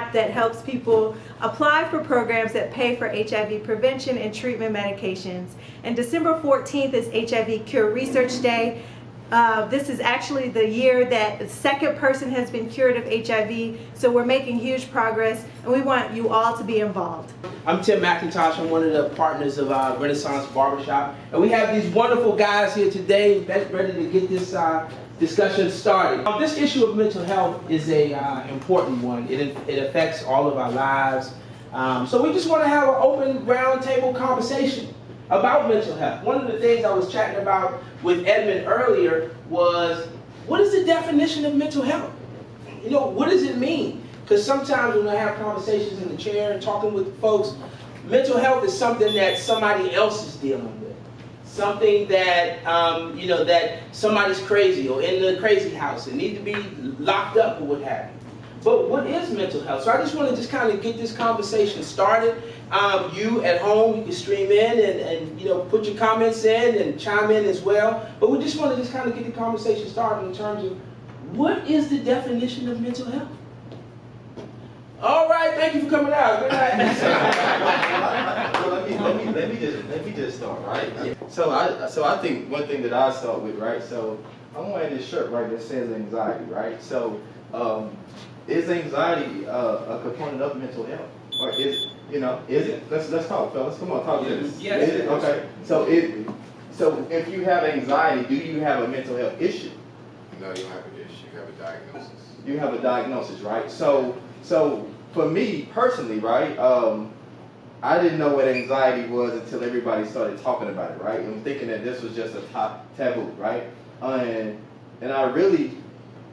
app that helps people apply for programs that pay for HIV prevention and treatment medications. And December 14th is HIV Cure Research Day. This is actually the year that the second person has been cured of HIV, so we're making huge progress, and we want you all to be involved. I'm Tim McIntosh. I'm one of the partners of Renaissance Barbershop, and we have these wonderful guys here today ready to get this discussion started. This issue of mental health is a important one. It affects all of our lives, so we just want to have an open roundtable conversation about mental health. One of the things I was chatting about with Edmund earlier was, what is the definition of mental health? You know, what does it mean? Because sometimes when I have conversations in the chair and talking with folks, mental health is something that somebody else is dealing with. Something that, you know, that somebody's crazy or in the crazy house and need to be locked up or what have you. But what is mental health? So I just want to kind of get this conversation started. You at home, you can stream in and you know, put your comments in and chime in as well. But we just want to kind of get the conversation started in terms of what is the definition of mental health? All right, thank you for coming out. Good night. Well, let me just start, right? Yeah. So I think one thing that I start with, right? So I'm wearing this shirt, right, that says anxiety, right? So is anxiety a component of mental health, or is it? Let's talk, fellas. Come on, talk to us. Yes. Is it? Okay. So if you have anxiety, do you have a mental health issue? No, you don't have an issue. You have a diagnosis. You have a diagnosis, right? So for me personally, right, I didn't know what anxiety was until everybody started talking about it, right? And thinking that this was just a taboo, right? And I really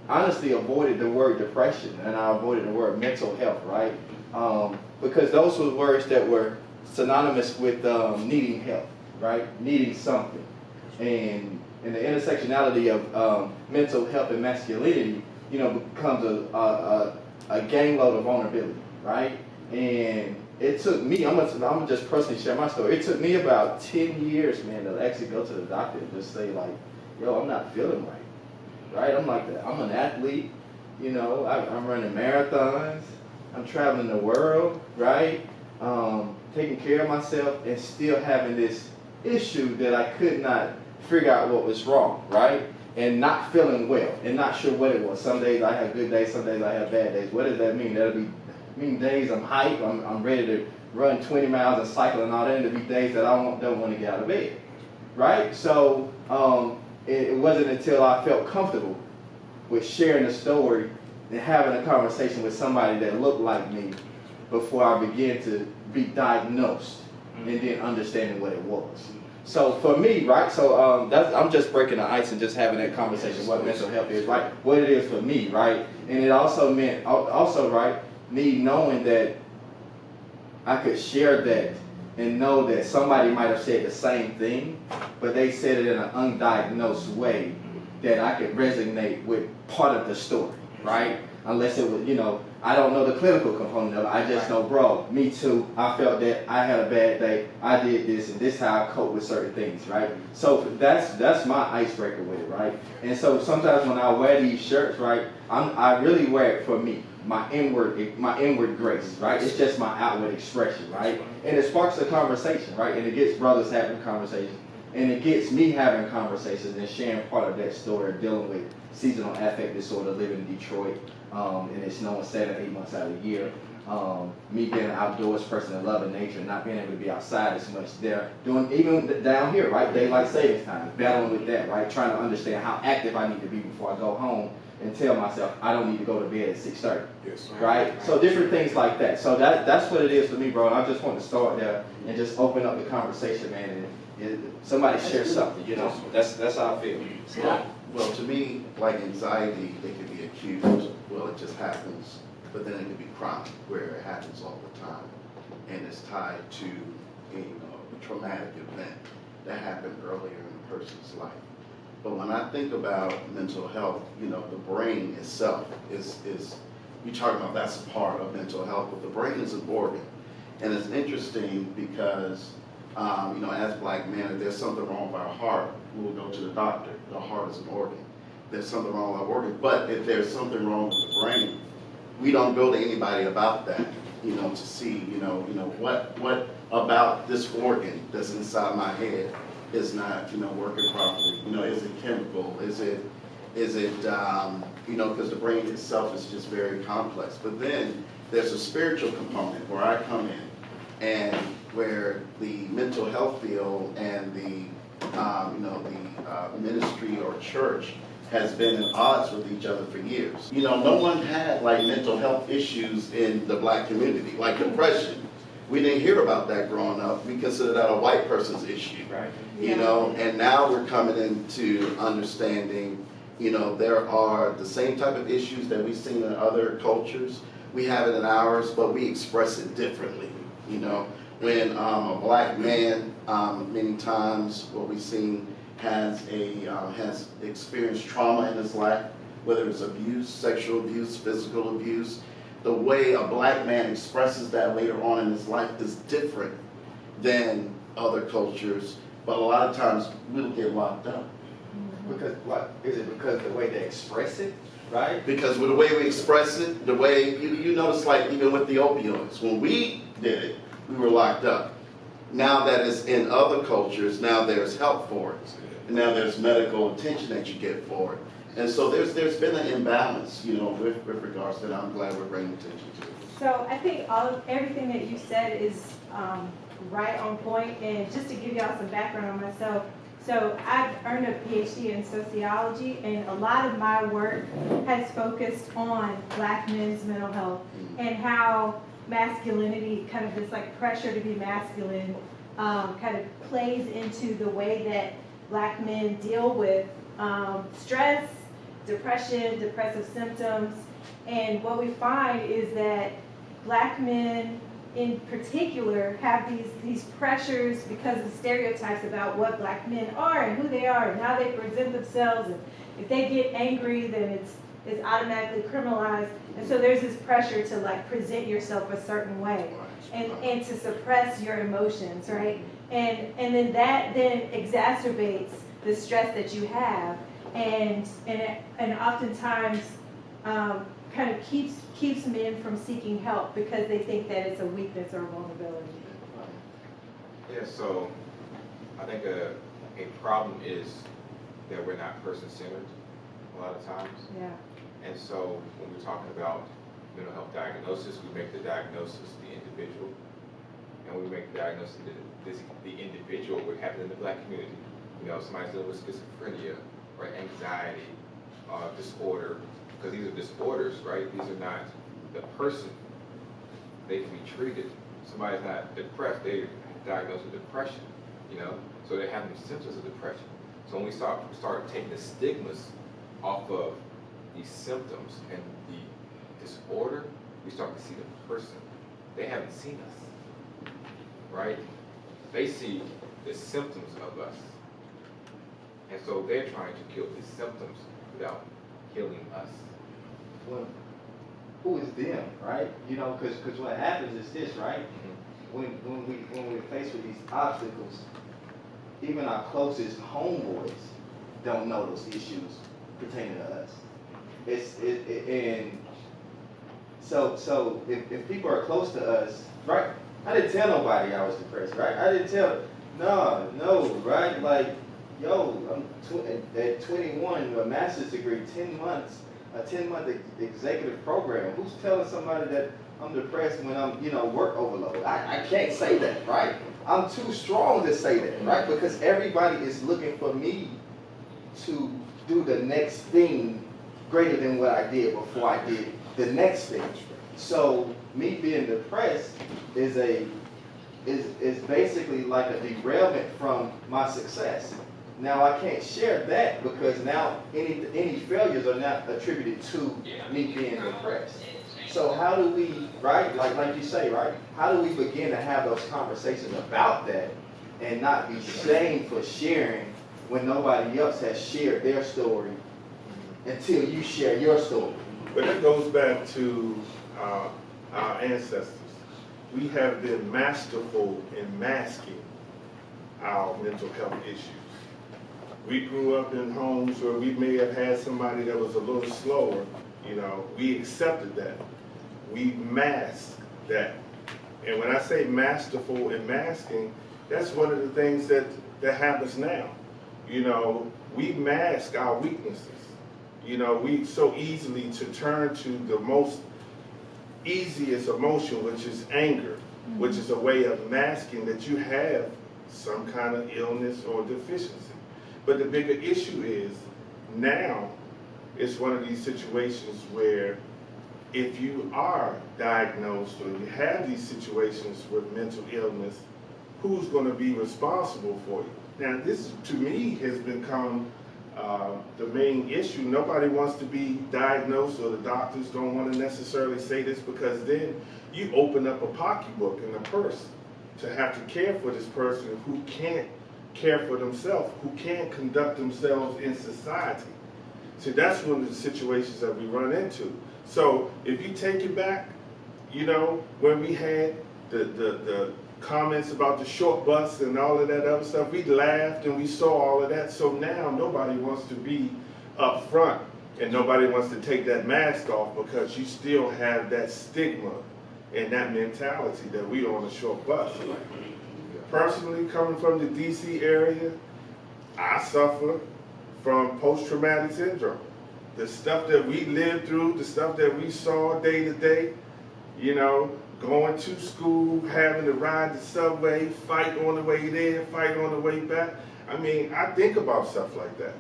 honestly avoided the word depression, and I avoided the word mental health, right? Because those were words that were synonymous with needing help, right? Needing something. And the intersectionality of mental health and masculinity, you know, becomes a gangload of vulnerability, right? And it took me, I'm gonna just personally share my story. It took me about 10 years, man, to actually go to the doctor and just say, like, yo, I'm not feeling right, I'm like that. I'm an athlete, you know, I'm running marathons, I'm traveling the world, right? Taking care of myself and still having this issue that I could not figure out what was wrong, right? And not feeling well and not sure what it was. Some days I have good days, some days I have bad days. What does that mean? That'll mean days I'm hyped, I'm ready to run 20 miles and cycle and all that, and it'll be days that I don't want to get out of bed, right? So it wasn't until I felt comfortable with sharing a story and having a conversation with somebody that looked like me before I began to be diagnosed and then understanding what it was. So for me, right, so I'm just breaking the ice and just having that conversation what mental health is, right, what it is for me, right, and it also meant, right, me knowing that I could share that and know that somebody might have said the same thing, but they said it in an undiagnosed way that I could resonate with part of the story, right, unless it was, you know, I don't know the clinical component of it. I just know, bro, me too. I felt that I had a bad day. I did this, and this is how I cope with certain things, right? So that's my icebreaker with it, right? And so sometimes when I wear these shirts, right, I really wear it for me, my inward grace, right? It's just my outward expression, right? And it sparks a conversation, right? And it gets brothers having conversations, and it gets me having conversations and sharing part of that story, dealing with seasonal affect disorder, living in Detroit. And it's snowing 7-8 months out of the year. Me being an outdoors person and loving nature, not being able to be outside as much there, doing even down here, right, daylight savings time, battling with that, right, trying to understand how active I need to be before I go home and tell myself I don't need to go to bed at 6:30, Yes, right? So different things like that. So that's what it is for me, bro. And I just want to start there and just open up the conversation, man, and somebody share something, you know. That's how I feel. Well, to me, like anxiety, it can be acute. Well, it just happens, but then it can be chronic, where it happens all the time, and it's tied to a traumatic event that happened earlier in a person's life. But when I think about mental health, you know, the brain itself is you talking about that's a part of mental health, but the brain is an organ, and it's interesting because you know, as black men, if there's something wrong with our heart, we will go to the doctor. The heart is an organ. There's something wrong with our organ. But if there's something wrong with the brain, we don't go to anybody about that, to see, what about this organ that's inside my head is not, working properly. Is it chemical? Is it, because the brain itself is just very complex. But then there's a spiritual component where I come in, and where the mental health field and the ministry or church has been at odds with each other for years. No one had like mental health issues in the black community, like depression. We didn't hear about that growing up. We considered that a white person's issue, Right. And now we're coming into understanding, there are the same type of issues that we've seen in other cultures. We have it in ours, but we express it differently, When a black man, many times what we've seen has experienced trauma in his life, whether it's abuse, sexual abuse, physical abuse, the way a black man expresses that later on in his life is different than other cultures, but a lot of times we'll get locked up. Because what is it? Because the way they express it, right? Because with the way we express it, the way you notice, like even with the opioids, when we did it, we were locked up. Now that it's in other cultures, now there's help for it. And now there's medical attention that you get for it. And so there's been an imbalance, with regards to that. I'm glad we're bringing attention to it. So I think everything that you said is right on point. And just to give y'all some background on myself, so I've earned a PhD in sociology, and a lot of my work has focused on black men's mental health and how masculinity, kind of this like pressure to be masculine, kind of plays into the way that black men deal with stress, depression, depressive symptoms. And what we find is that black men in particular have these pressures because of stereotypes about what black men are and who they are and how they present themselves. And if they get angry, then it's automatically criminalized. And so there's this pressure to like present yourself a certain way and to suppress your emotions, right? And then that then exacerbates the stress that you have, and oftentimes kind of keeps men from seeking help because they think that it's a weakness or a vulnerability. Yeah, so I think a problem is that we're not person-centered a lot of times. Yeah. And so when we're talking about mental health diagnosis, we make the diagnosis the individual. And when we make the diagnosis the individual, what happened in the black community. Somebody's dealing with schizophrenia or anxiety, disorder, because these are disorders, right? These are not the person. They can be treated. Somebody's not depressed, they're diagnosed with depression, so they're having symptoms of depression. So when we start taking the stigmas off of these symptoms and the disorder, we start to see the person. They haven't seen us, right? They see the symptoms of us. And so they're trying to kill the symptoms without killing us. Well, who is them, right? Because what happens is this, right? Mm-hmm. When we're faced with these obstacles, even our closest homeboys don't know those issues pertaining to us. And so if people are close to us, right? I didn't tell nobody I was depressed, right? I didn't tell, no, right? Like, yo, at 21, a master's degree, 10 months, a 10-month executive program. Who's telling somebody that I'm depressed when I'm, work overload? I can't say that, right? I'm too strong to say that, right? Because everybody is looking for me to do the next thing greater than what I did before I did the next thing. So me being depressed is basically like a derailment from my success. Now I can't share that because now any failures are not attributed to me being depressed. So how do we, right, like you say, right, how do we begin to have those conversations about that and not be shamed for sharing when nobody else has shared their story until you share your story? But that goes back to our ancestors. We have been masterful in masking our mental health issues. We grew up in homes where we may have had somebody that was a little slower, we accepted that. we mask that. And when I say masterful in masking, that's one of the things that happens now. You know, we mask our weaknesses. You know, we so easily to turn to the most easiest emotion, which is anger, which is a way of masking that you have some kind of illness or deficiency. But the bigger issue is now it's one of these situations where if you are diagnosed or you have these situations with mental illness, who's going to be responsible for you? Now, this to me has become the main issue. Nobody wants to be diagnosed, or the doctors don't want to necessarily say this, because then you open up a pocketbook and a purse to have to care for this person who can't care for themselves, who can't conduct themselves in society. So that's one of the situations that we run into. So if you take it back, you know, when we had the comments about the short bus and all of that other stuff, we laughed and we saw all of that. So now nobody wants to be up front and nobody wants to take that mask off, because you still have that stigma and that mentality that we on a short bus. Personally, coming from the DC area, I suffer from post-traumatic syndrome. The stuff that we lived through, the stuff that we saw day to day, you know, going to school, having to ride the subway, fight on the way there, fight on the way back. I mean, I think about stuff like that.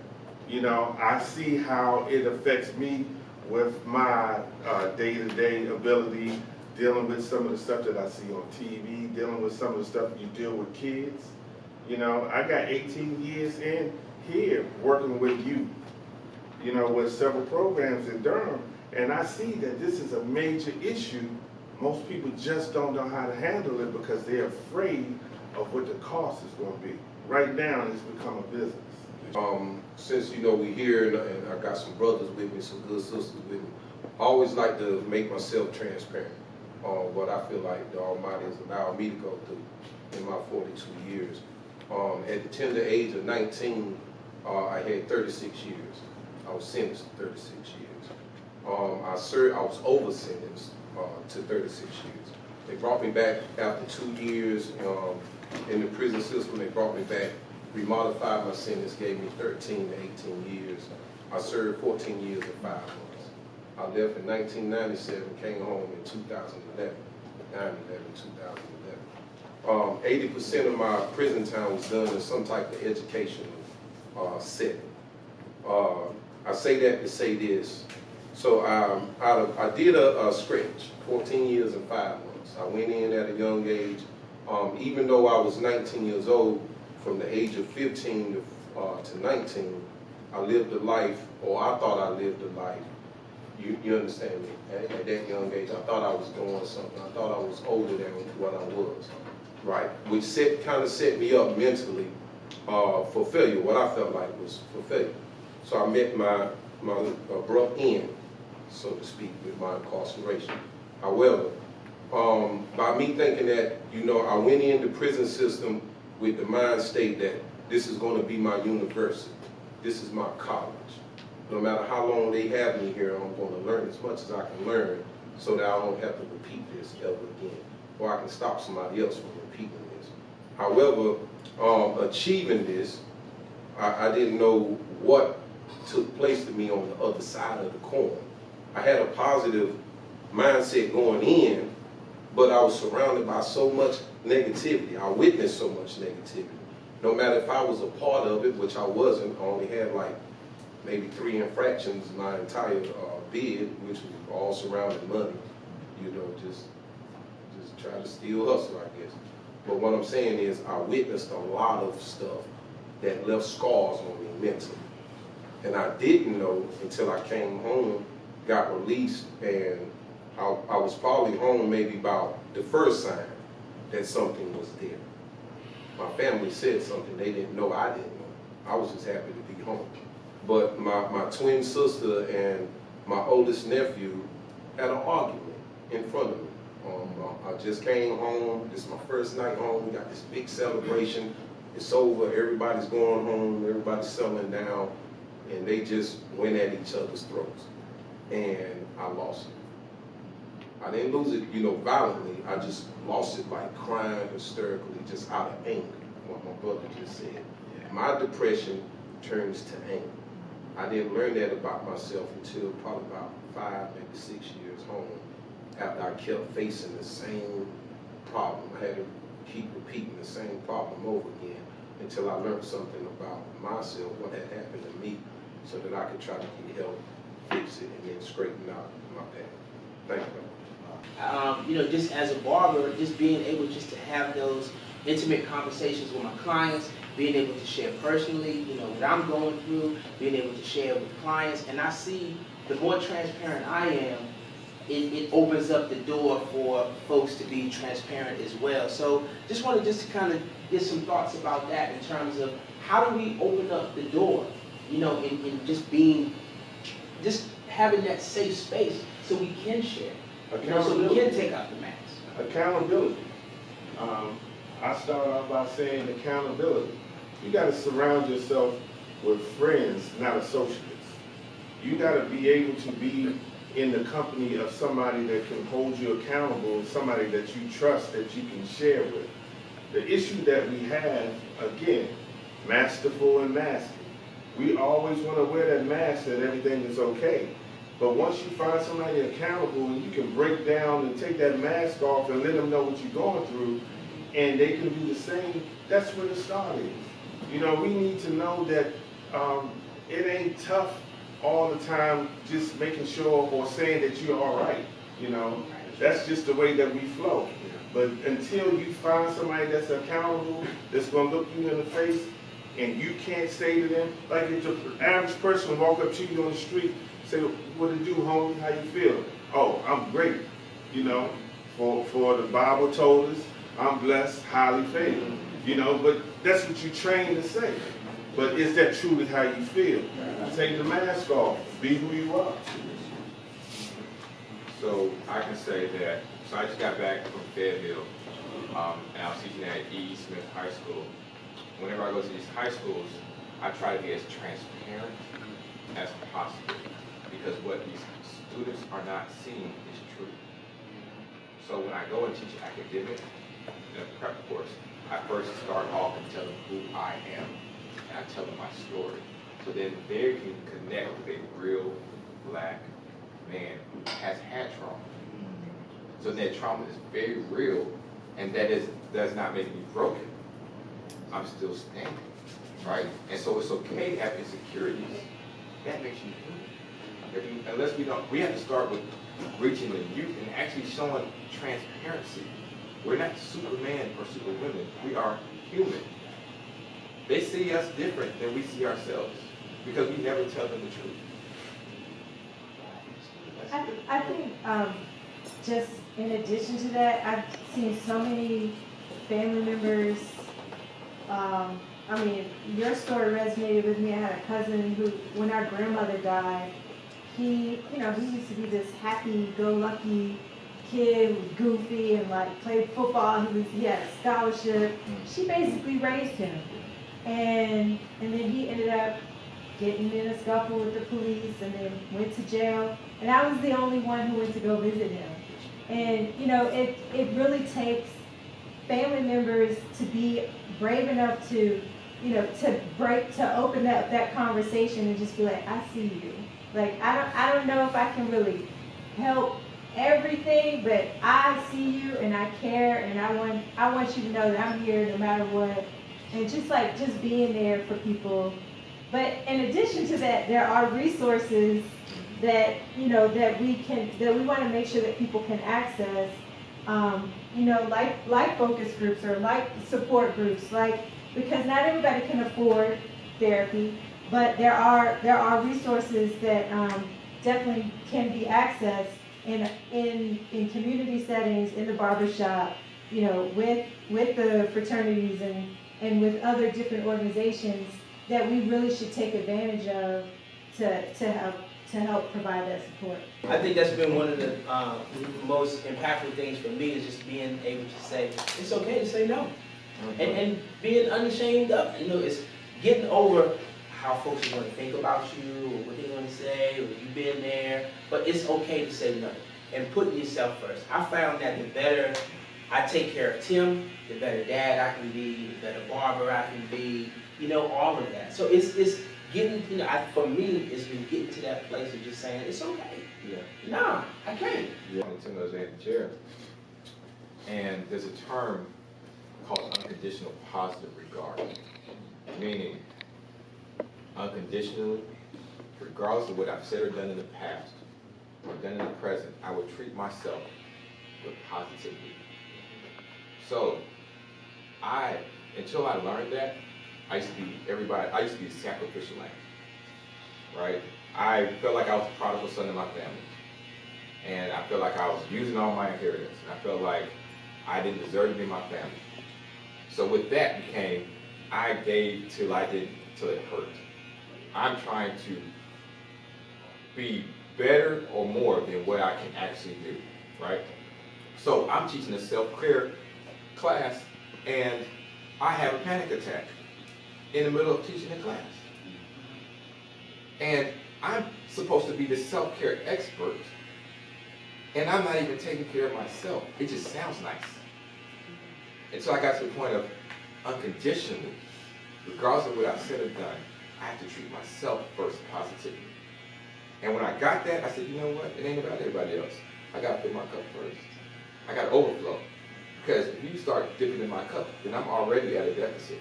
You know, I see how it affects me with my day-to-day ability, dealing with some of the stuff that I see on TV, dealing with some of the stuff you deal with kids. You know, I got 18 years in here working with youth, you know, with several programs in Durham, and I see that this is a major issue. Most people just don't know how to handle it because they're afraid of what the cost is going to be. Right now, it's become a business. Since, you know, we here and I got some brothers with me, some good sisters with me, I always like to make myself transparent on what I feel like the Almighty has allowed me to go through in my 42 years. At the tender age of 19, I had 36 years. I was sentenced to 36 years. I was over sentenced to 36 years. They brought me back after 2 years in the prison system. They brought me back, remodified my sentence, gave me 13 to 18 years. I served 14 years and 5 months. I left in 1997, came home in 2011, 9/11, 2011. 80% of my prison time was done in some type of educational setting. I say that to say this. So I did a stretch, 14 years and 5 months. I went in at a young age. Even though I was 19 years old, from the age of 15 to 19, I lived a life, or I thought I lived a life. You understand me? At that young age, I thought I was doing something. I thought I was older than what I was, right? Which kind of set me up mentally for failure. What I felt like was for failure. So I met my abrupt end, so to speak, with my incarceration. However, by me thinking that, you know, I went in the prison system with the mind state that this is going to be my university. This is my college. No matter how long they have me here, I'm going to learn as much as I can learn so that I don't have to repeat this ever again, or I can stop somebody else from repeating this. However, achieving this, I didn't know what took place to me on the other side of the coin. I had a positive mindset going in, but I was surrounded by so much negativity. I witnessed so much negativity. No matter if I was a part of it, which I wasn't, I only had like maybe 3 infractions my entire bid, which was all surrounding money. You know, just trying to steal hustle, I guess. But what I'm saying is I witnessed a lot of stuff that left scars on me mentally. And I didn't know until I came home, got released, and I was probably home maybe about the first sign that something was there. My family said something they didn't know, I didn't know. I was just happy to be home. But my twin sister and my oldest nephew had an argument in front of me. I just came home. This is my first night home. We got this big celebration. It's over. Everybody's going home. Everybody's settling down. And they just went at each other's throats. And I lost it. I didn't lose it, violently. I just lost it like crying hysterically, just out of anger, what my brother just said. My depression turns to anger. I didn't learn that about myself until probably about 5, maybe 6 years home, after I kept facing the same problem. I had to keep repeating the same problem over again until I learned something about myself, what had happened to me, so that I could try to get help, fix it, and then straighten out my path. Thank you. Just as a barber, just being able just to have those intimate conversations with my clients, being able to share personally, what I'm going through, being able to share with clients, and I see the more transparent I am, it opens up the door for folks to be transparent as well. So just wanted to kind of get some thoughts about that in terms of how do we open up the door, in just having that safe space so we can share, so we can take out the mask. Accountability. I start off by saying accountability. You got to surround yourself with friends, not associates. You got to be able to be in the company of somebody that can hold you accountable, somebody that you trust, that you can share with. The issue that we have, again, masterful and masking. We always want to wear that mask that everything is okay. But once you find somebody accountable and you can break down and take that mask off and let them know what you're going through, and they can do the same, that's where the start is. We need to know that it ain't tough all the time just making sure or saying that you're all right. That's just the way that we flow. But until you find somebody that's accountable, that's going to look you in the face, and you can't say to them, like if the average person walk up to you on the street, say, what it do, homie, how you feel? Oh, I'm great. For the Bible told us, I'm blessed, highly favored. But that's what you train to say. But is that truly how you feel? Take the mask off, be who you are. So I can say that, I just got back from Fayetteville, and I was teaching at E. Smith High School. Whenever I go to these high schools, I try to be as transparent as possible, because what these students are not seeing is true. So when I go and teach academic in a prep course, I first start off and tell them who I am, and I tell them my story, so then they can connect with a real black man who has had trauma. So that trauma is very real, and does not make me broken. I'm still standing, right? And so it's okay to have insecurities. That makes you human. Unless we have to start with reaching the youth and actually showing transparency. We're not Superman or Superwomen. We are human. They see us different than we see ourselves because we never tell them the truth. I think just in addition to that, I've seen so many family members. Your story resonated with me. I had a cousin who, when our grandmother died, he used to be this happy-go-lucky kid who was goofy and played football. He had a scholarship. She basically raised him, and then he ended up getting in a scuffle with the police and then went to jail. And I was the only one who went to go visit him. And it really takes family members to be brave enough to open up that conversation and just be like, I see you. I don't know if I can really help everything, but I see you and I care, and I want you to know that I'm here no matter what. And just being there for people. But in addition to that, there are resources that we want to make sure that people can access. Like focus groups or like support groups, because not everybody can afford therapy, but there are resources that definitely can be accessed in community settings, in the barbershop, with the fraternities and with other different organizations that we really should take advantage of to help provide that support. I think that's been one of the most impactful things for me, is just being able to say, it's okay to say no. And being unashamed of it. It's getting over how folks are going to think about you, or what they're going to say, or you've been there, but it's okay to say no. and putting yourself first. I found that the better I take care of Tim, the better dad I can be, the better barber I can be, you know, all of that. So it's getting, you know, for me, it's been getting to that place of just saying, it's okay. Yeah. No, I can't. Yeah. Tim knows in the chair. And there's a term called unconditional positive regard, meaning unconditionally, regardless of what I've said or done in the past or done in the present, I would treat myself with positivity. So until I learned that, I used to be the sacrificial lamb, right? I felt like I was the prodigal son of my family. And I felt like I was using all my inheritance. And I felt like I didn't deserve to be in my family. So with that became, I gave till it hurt. I'm trying to be better or more than what I can actually do, right? So I'm teaching a self-care class, and I have a panic attack in the middle of teaching the class. And I'm supposed to be the self-care expert, and I'm not even taking care of myself. It just sounds nice. And so I got to the point of unconditionally, regardless of what I've said or done, I have to treat myself first positively. And when I got that, I said, you know what? It ain't about everybody else. I got to fill my cup first. I got to overflow. Because if you start dipping in my cup, then I'm already at a deficit.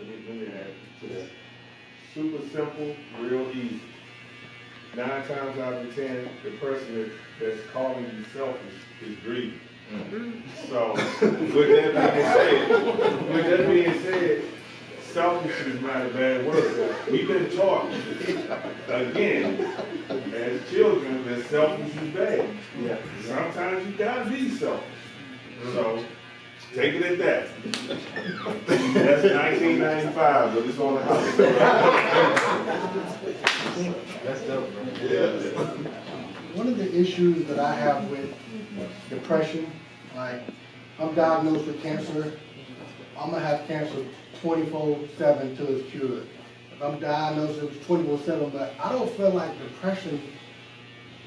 Let me add to that. Super simple, real easy. 9 times out of 10, the person that's calling you selfish is greedy. So, with that being said, selfish is not a bad word. We've been taught, again, as children, that selfish is bad. Yeah. Sometimes you gotta be selfish. So, take it at that. That's 1995, but it's on the house. That's dope, man. Yeah. One of the issues that I have with depression, like, I'm diagnosed with cancer. I'm gonna have cancer 24/7 till it's cured. If I'm diagnosed, it's 24/7, but I don't feel like depression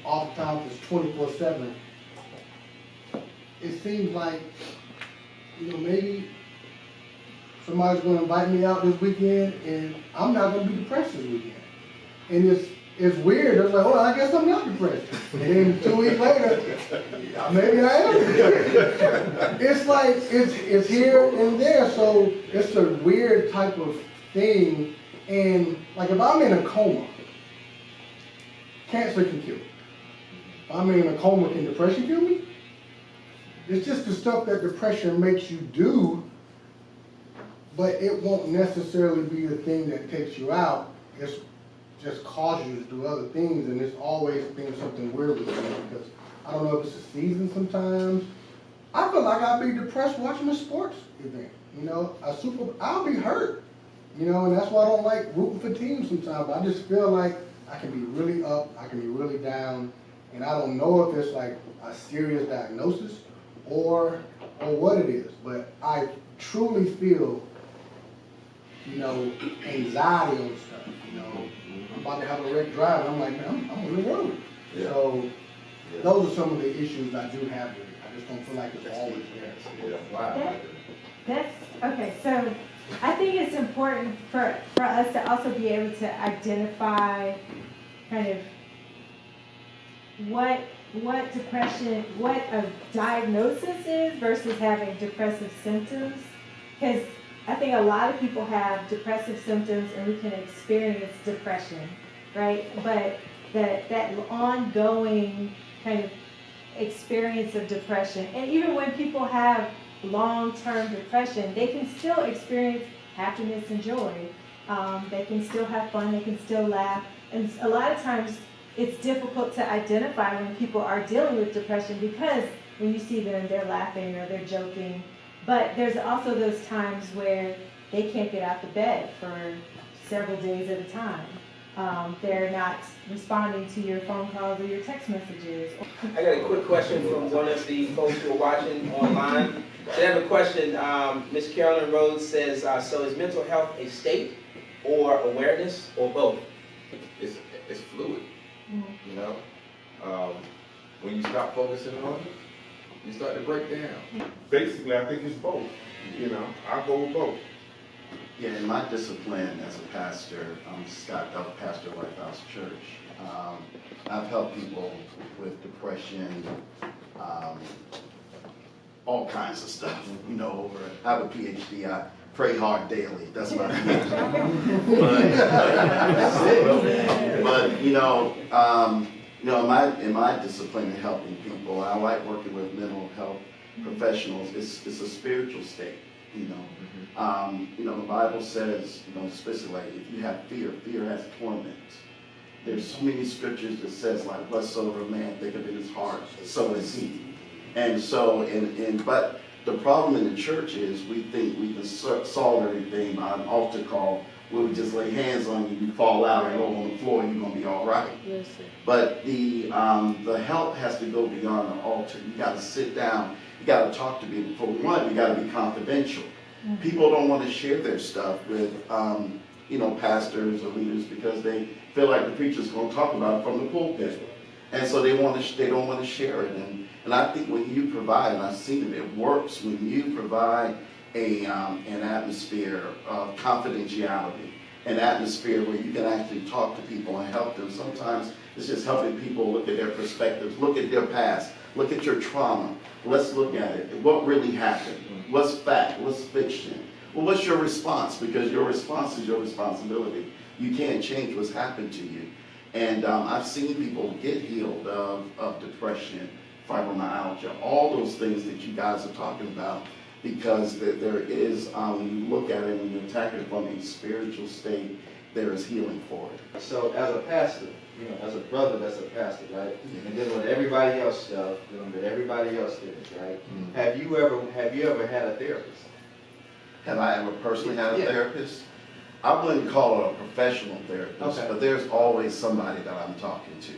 oftentimes is 24/7. It seems like, you know, maybe somebody's gonna invite me out this weekend and I'm not gonna be depressed this weekend. And it's weird. It's like, oh, I guess I'm not depressed. And then 2 weeks later, maybe I am. It's like, it's here and there, so it's a weird type of thing. And like if I'm in a coma, cancer can kill me. If I'm in a coma, can depression kill me? It's just the stuff that depression makes you do, but it won't necessarily be the thing that takes you out. It's just causes you to do other things, and it's always been something weird with me because I don't know if it's a season sometimes. I feel like I'd be depressed watching a sports event, you know, I'll be hurt, you know, and that's why I don't like rooting for teams sometimes. I just feel like I can be really up, I can be really down, and I don't know if it's like a serious diagnosis or what it is, but I truly feel, you know, anxiety on stuff, you know. I'm about to have a wreck drive, and I'm like, man, I'm on the road. Yeah. So those are some of the issues I do have with it. I just don't feel like it's always there. Yeah. Wow. That's okay. So I think it's important for us to also be able to identify kind of what depression, what a diagnosis is versus having depressive symptoms. Because I think a lot of people have depressive symptoms and we can experience depression, right? But that ongoing kind of experience of depression, and even when people have long-term depression, they can still experience happiness and joy. They can still have fun, they can still laugh. And a lot of times it's difficult to identify when people are dealing with depression because when you see them, they're laughing or they're joking. But there's also those times where they can't get out of bed for several days at a time. They're not responding to your phone calls or your text messages. I got a quick question from one of the folks who are watching online. So I have a question. Ms. Carolyn Rhodes says, so is mental health a state or awareness or both? It's fluid, you know. when you stop focusing on it, you start to break down. Basically, I think it's both. You know, I go with both. Yeah, in my discipline as a pastor, I'm Scott Duff, pastor of Lighthouse Church. I've helped people with depression, all kinds of stuff. You know, I have a PhD. I pray hard daily. That's my PhD. But in my discipline in helping people, I like working with mental health professionals. It's a spiritual state. The Bible says, especially like if you have fear, fear has torment. There's so many scriptures that says like, whatsoever a man thinketh in his heart, so is he. And so, but the problem in the church is we think we can solve everything by an altar call where we just lay hands on you, you fall out and roll on the floor, and you're gonna be all right. Yes, sir. But the help has to go beyond the altar. You got to sit down. You got to talk to people. For one, you got to be confidential. Mm-hmm. People don't want to share their stuff with pastors or leaders because they feel like the preacher's going to talk about it from the pulpit, and so they don't want to share it. And I think when you provide, and I've seen it works when you provide an atmosphere of confidentiality, an atmosphere where you can actually talk to people and help them. Sometimes it's just helping people look at their perspectives, look at their past, look at your trauma. Let's look at it. What really happened? What's fact? What's fiction? Well, what's your response? Because your response is your responsibility. You can't change what's happened to you. And I've seen people get healed of depression, fibromyalgia, all those things that you guys are talking about, because there is, when you look at it and you attack it from a spiritual state, there is healing for it. So as a pastor, as a brother that's a pastor, right? And dealing with everybody else stuff, dealing with everybody else things, right? Mm-hmm. Have you ever had a therapist? Have I ever personally had a therapist? I wouldn't call it a professional therapist, but there's always somebody that I'm talking to,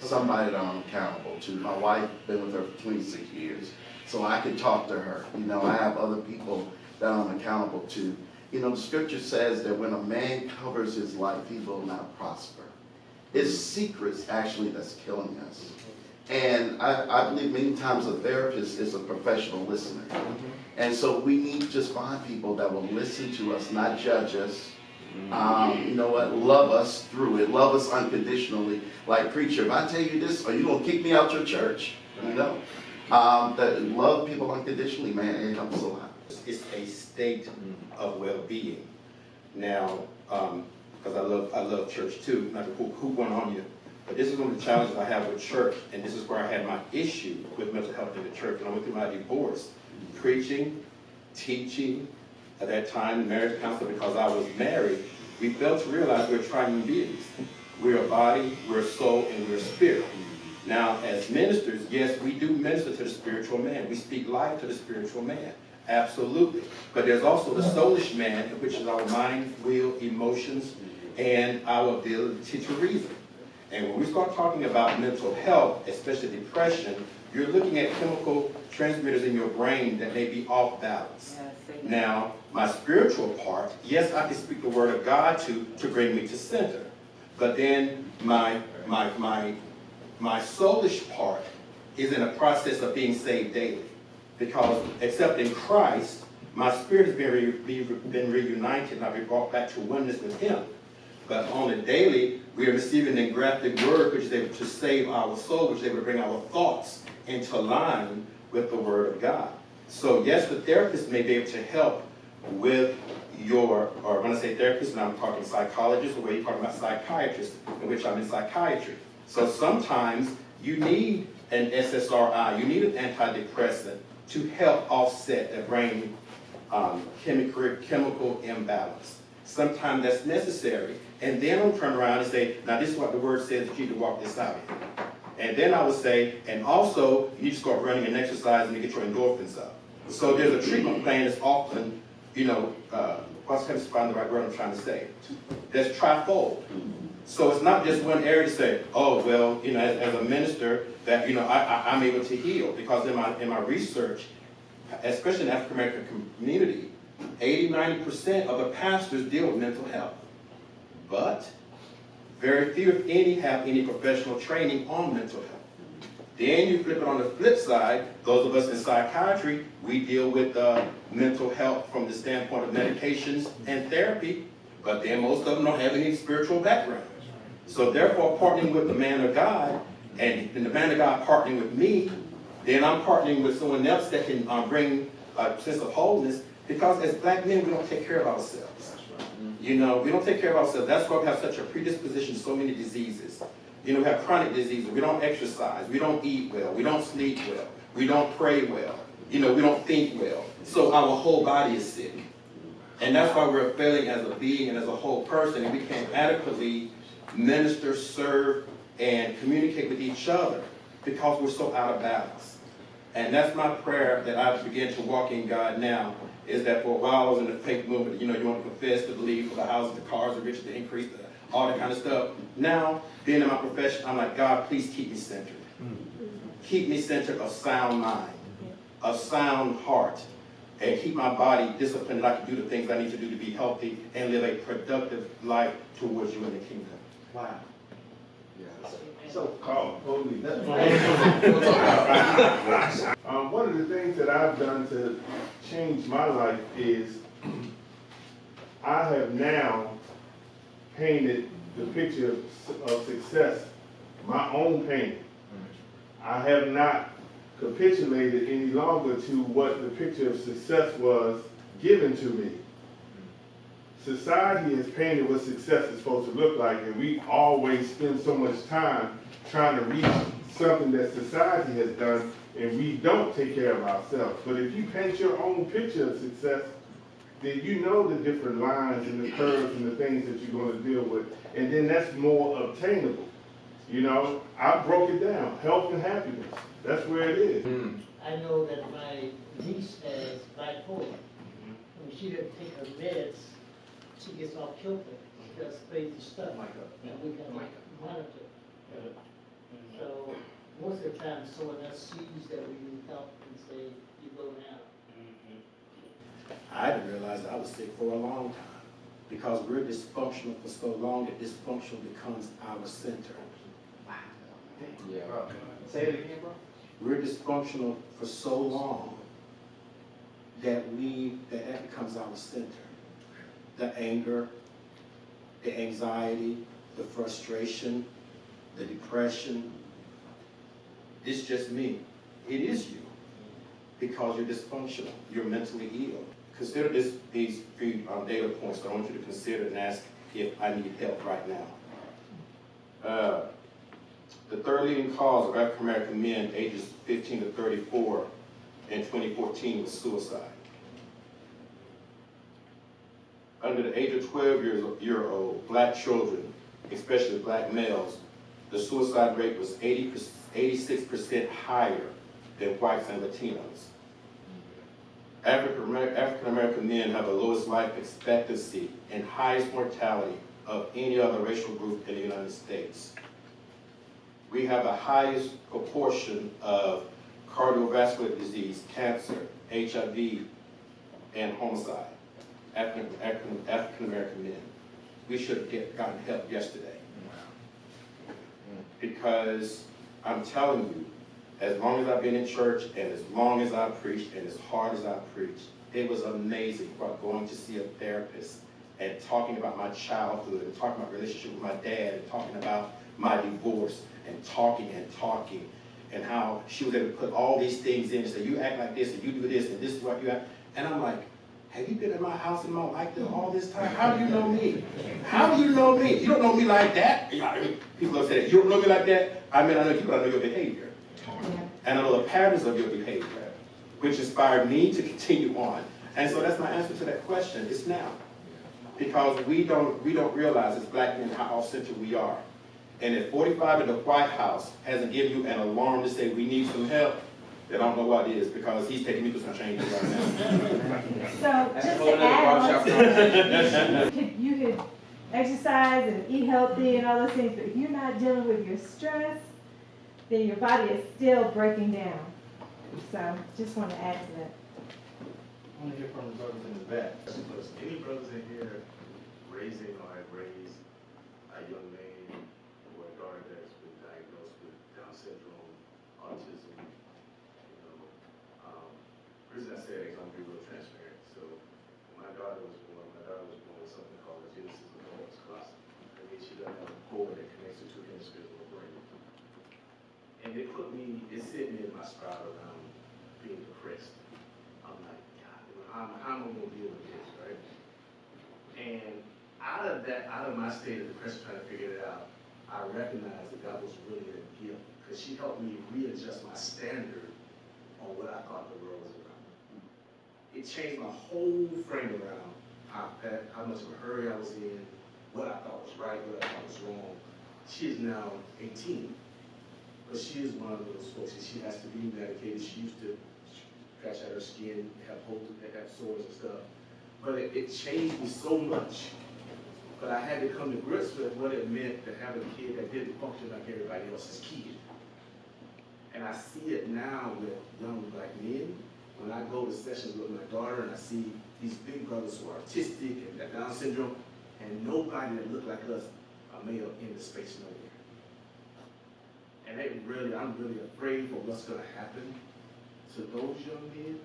somebody that I'm accountable to. My wife, been with her for 26 years, so I can talk to her. I have other people that I'm accountable to. The scripture says that when a man covers his life, he will not prosper. It's secrets actually that's killing us. And I believe many times a therapist is a professional listener. And so we need to just find people that will listen to us, not judge us. Love us through it, love us unconditionally. Like, preacher, if I tell you this, are you going to kick me out your church? That love people unconditionally, man, it helps a lot. It's a state of well-being. Now, because I love church too, not to who went on you, but this is one of the challenges I have with church, and this is where I had my issue with mental health in the church when I went through my divorce. Preaching, teaching, at that time, marriage counselor, because I was married, we failed to realize we're triune beings. We're a body, we're a soul, and we're a spirit. Now, as ministers, yes, we do minister to the spiritual man. We speak life to the spiritual man. Absolutely. But there's also the soulish man, which is our mind, will, emotions, and our ability to reason. And when we start talking about mental health, especially depression, you're looking at chemical transmitters in your brain that may be off balance. Now, my spiritual part, yes, I can speak the word of God to bring me to center. But then my soulish part is in a process of being saved daily. Because except in Christ, my spirit has been reunited and I've been brought back to oneness with Him. But on a daily, we are receiving the engrafted word, which is able to save our soul, which is able to bring our thoughts into line with the word of God. So yes, the therapist may be able to help with or when I say therapist, and I'm talking psychologist, or when you're talking about psychiatrist, in which I'm in psychiatry. So sometimes you need an SSRI, you need an antidepressant to help offset the brain chemical imbalance. Sometimes that's necessary. And then I'll turn around and say, now this is what the word says that you need to walk this out. And then I would say, and also you need to start running and exercising to get your endorphins up. So there's a treatment plan that's often, what's going to find the right word I'm trying to say? That's trifold. So it's not just one area to say, oh, well, as a minister, that, I'm able to heal. Because in my research, especially in the African American community, 80–90% of the pastors deal with mental health. But very few, if any, have any professional training on mental health. Then you flip it on the flip side, those of us in psychiatry, we deal with mental health from the standpoint of medications and therapy, but then most of them don't have any spiritual background. So therefore, partnering with the man of God, and the man of God partnering with me, then I'm partnering with someone else that can bring a sense of wholeness, because as black men, we don't take care of ourselves. You know, we don't take care of ourselves. That's why we have such a predisposition to so many diseases. You know, we have chronic diseases. We don't exercise. We don't eat well. We don't sleep well. We don't pray well. You know, we don't think well. So our whole body is sick. And that's why we're failing as a being and as a whole person, and we can't adequately minister, serve, and communicate with each other because we're so out of balance. And that's my prayer that I begin to walk in God now, is that for a while I was in the faith movement, you know, you want to confess, to believe, for the houses, the cars, the riches, the increase, all that kind of stuff. Now, being in my profession, I'm like, God, please keep me centered. Keep me centered of sound mind, of sound heart, and keep my body disciplined that I can do the things I need to do to be healthy and live a productive life towards you in the kingdom. Wow. So called holy. One of the things that I've done to change my life is I have now painted the picture of success, my own painting. I have not capitulated any longer to what the picture of success was given to me. Society has painted what success is supposed to look like, and we always spend so much time trying to reach something that society has done, and we don't take care of ourselves. But if you paint your own picture of success, then you know the different lines and the curves and the things that you're going to deal with, and then that's more obtainable. You know, I broke it down, health and happiness. That's where it is. I know that my niece has bipolar. When she doesn't take her meds, she gets all kilter. She does crazy stuff. And we can monitor. So most of the time, someone else sees that we need help and say, you go now. I didn't realize I was sick for a long time, because we're dysfunctional for so long that dysfunction becomes our center. Wow. Yeah. Say it again, bro. We're dysfunctional for so long that that becomes our center. The anger, the anxiety, the frustration, the depression. It's just me. It is you, because you're dysfunctional. You're mentally ill. Consider these few data points that I want you to consider and ask if I need help right now. The third leading cause of African American men ages 15 to 34 in 2014 was suicide. Under the age of 12-year-old, black children, especially black males, the suicide rate was 86% higher than whites and Latinos. African American men have the lowest life expectancy and highest mortality of any other racial group in the United States. We have the highest proportion of cardiovascular disease, cancer, HIV, and homicide. African American men. We should have gotten help yesterday. Because I'm telling you, as long as I've been in church and as long as I preached and as hard as I preached, it was amazing about going to see a therapist and talking about my childhood and talking about relationship with my dad and talking about my divorce and talking and how she was able to put all these things in and say, you act like this and you do this and this is what you act. And I'm like, have you been in my house in my life all this time? How do you know me? How do you know me? You don't know me like that. People have said that. You don't know me like that. I mean, I know you, but I know your behavior. And I know the patterns of your behavior, which inspired me to continue on. And so that's my answer to that question. It's now. Because we don't realize as black men how off-centered we are. And if 45 in the White House hasn't given you an alarm to say we need some help, then I don't know what it is, because he's taking me through some changes right now. So just to add, you could exercise and eat healthy and all those things, but if you're not dealing with your stress, then your body is still breaking down. So just want to add to that. I want to hear from the brothers in the back. Any brothers in here raising or have raised a young man or a daughter that's been diagnosed with Down syndrome, The reason I say that is I'm gonna be real transparent. So when my daughter was born with something called a genesis of the Homeless Class. I mean, she doesn't have a cord that connects her to her hemisphere or brain. And it set me in my spot around being depressed. I'm like, God, how am I gonna deal with this, right? And out of my state of depression, trying to figure it out, I recognized that God was really a gift because she helped me readjust my standard on what I thought the world was around. It changed my whole frame around how much of a hurry I was in, what I thought was right, what I thought was wrong. She is now 18, but she is one of those folks that she has to be medicated. She used to scratch out her skin, have holes, have sores and stuff. But it changed me so much. But I had to come to grips with what it meant to have a kid that didn't function like everybody else's kid. And I see it now with young black men. When I go to sessions with my daughter and I see these big brothers who are artistic and got Down syndrome, and nobody that look like us are male in the space nowhere. And I'm really afraid for what's gonna happen to those young men,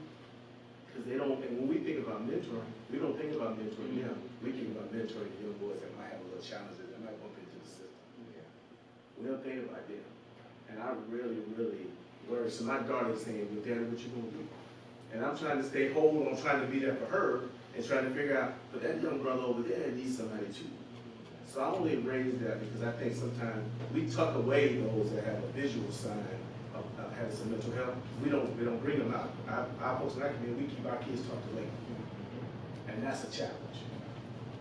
because they don't, and when we think about mentoring, we don't think about mentoring them. We think about mentoring young boys that might have a little challenges, that might bump into the system. Yeah. We don't think about them. And I really, really worry. So my daughter is saying, well, Daddy, what you gonna do? And I'm trying to stay whole, I'm trying to be there for her, and trying to figure out, but that young brother over there needs somebody too. So I only raise that because I think sometimes we tuck away those that have a visual sign of having some mental health. We don't bring them out. Our folks in our community, we keep our kids tucked away. And that's a challenge.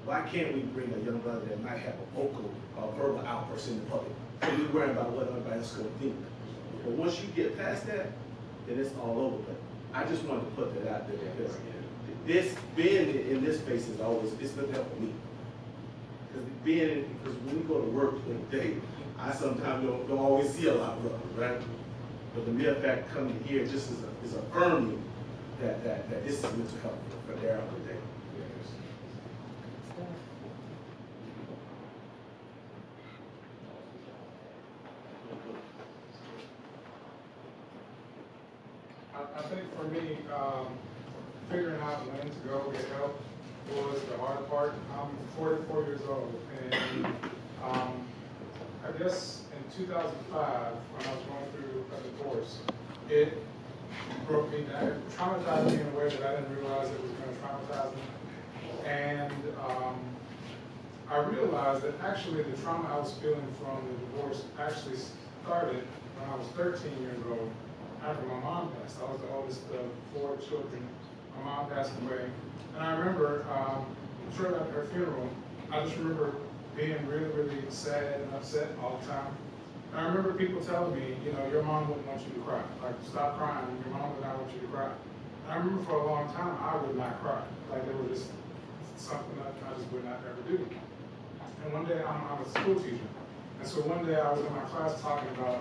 Why can't we bring a young brother that might have a vocal or verbal outburst in the public? So we worry about what everybody else is going to think. But once you get past that, then it's all over. But I just wanted to put that out there because this being in this space is always, it's been there for me. Because when we go to work in the day, I sometimes don't always see a lot of love, right? But the mere fact coming here just is affirming that this is mental health for their other day. I think for me, figuring out when to go get help was the hard part. I'm 44 years old, and I guess in 2005, when I was going through a divorce, it broke me down. It traumatized me in a way that I didn't realize it was going to traumatize me. And I realized that actually the trauma I was feeling from the divorce actually started when I was 13 years old, after my mom passed. I was the oldest of 4 children. My mom passed away. And I remember, shortly after her funeral, I just remember being really, really sad and upset all the time. And I remember people telling me, you know, your mom wouldn't want you to cry. Like, stop crying, your mom would not want you to cry. And I remember for a long time, I would not cry. Like, it was just something that I just would not ever do. And one day, I'm a school teacher. And so one day I was in my class talking about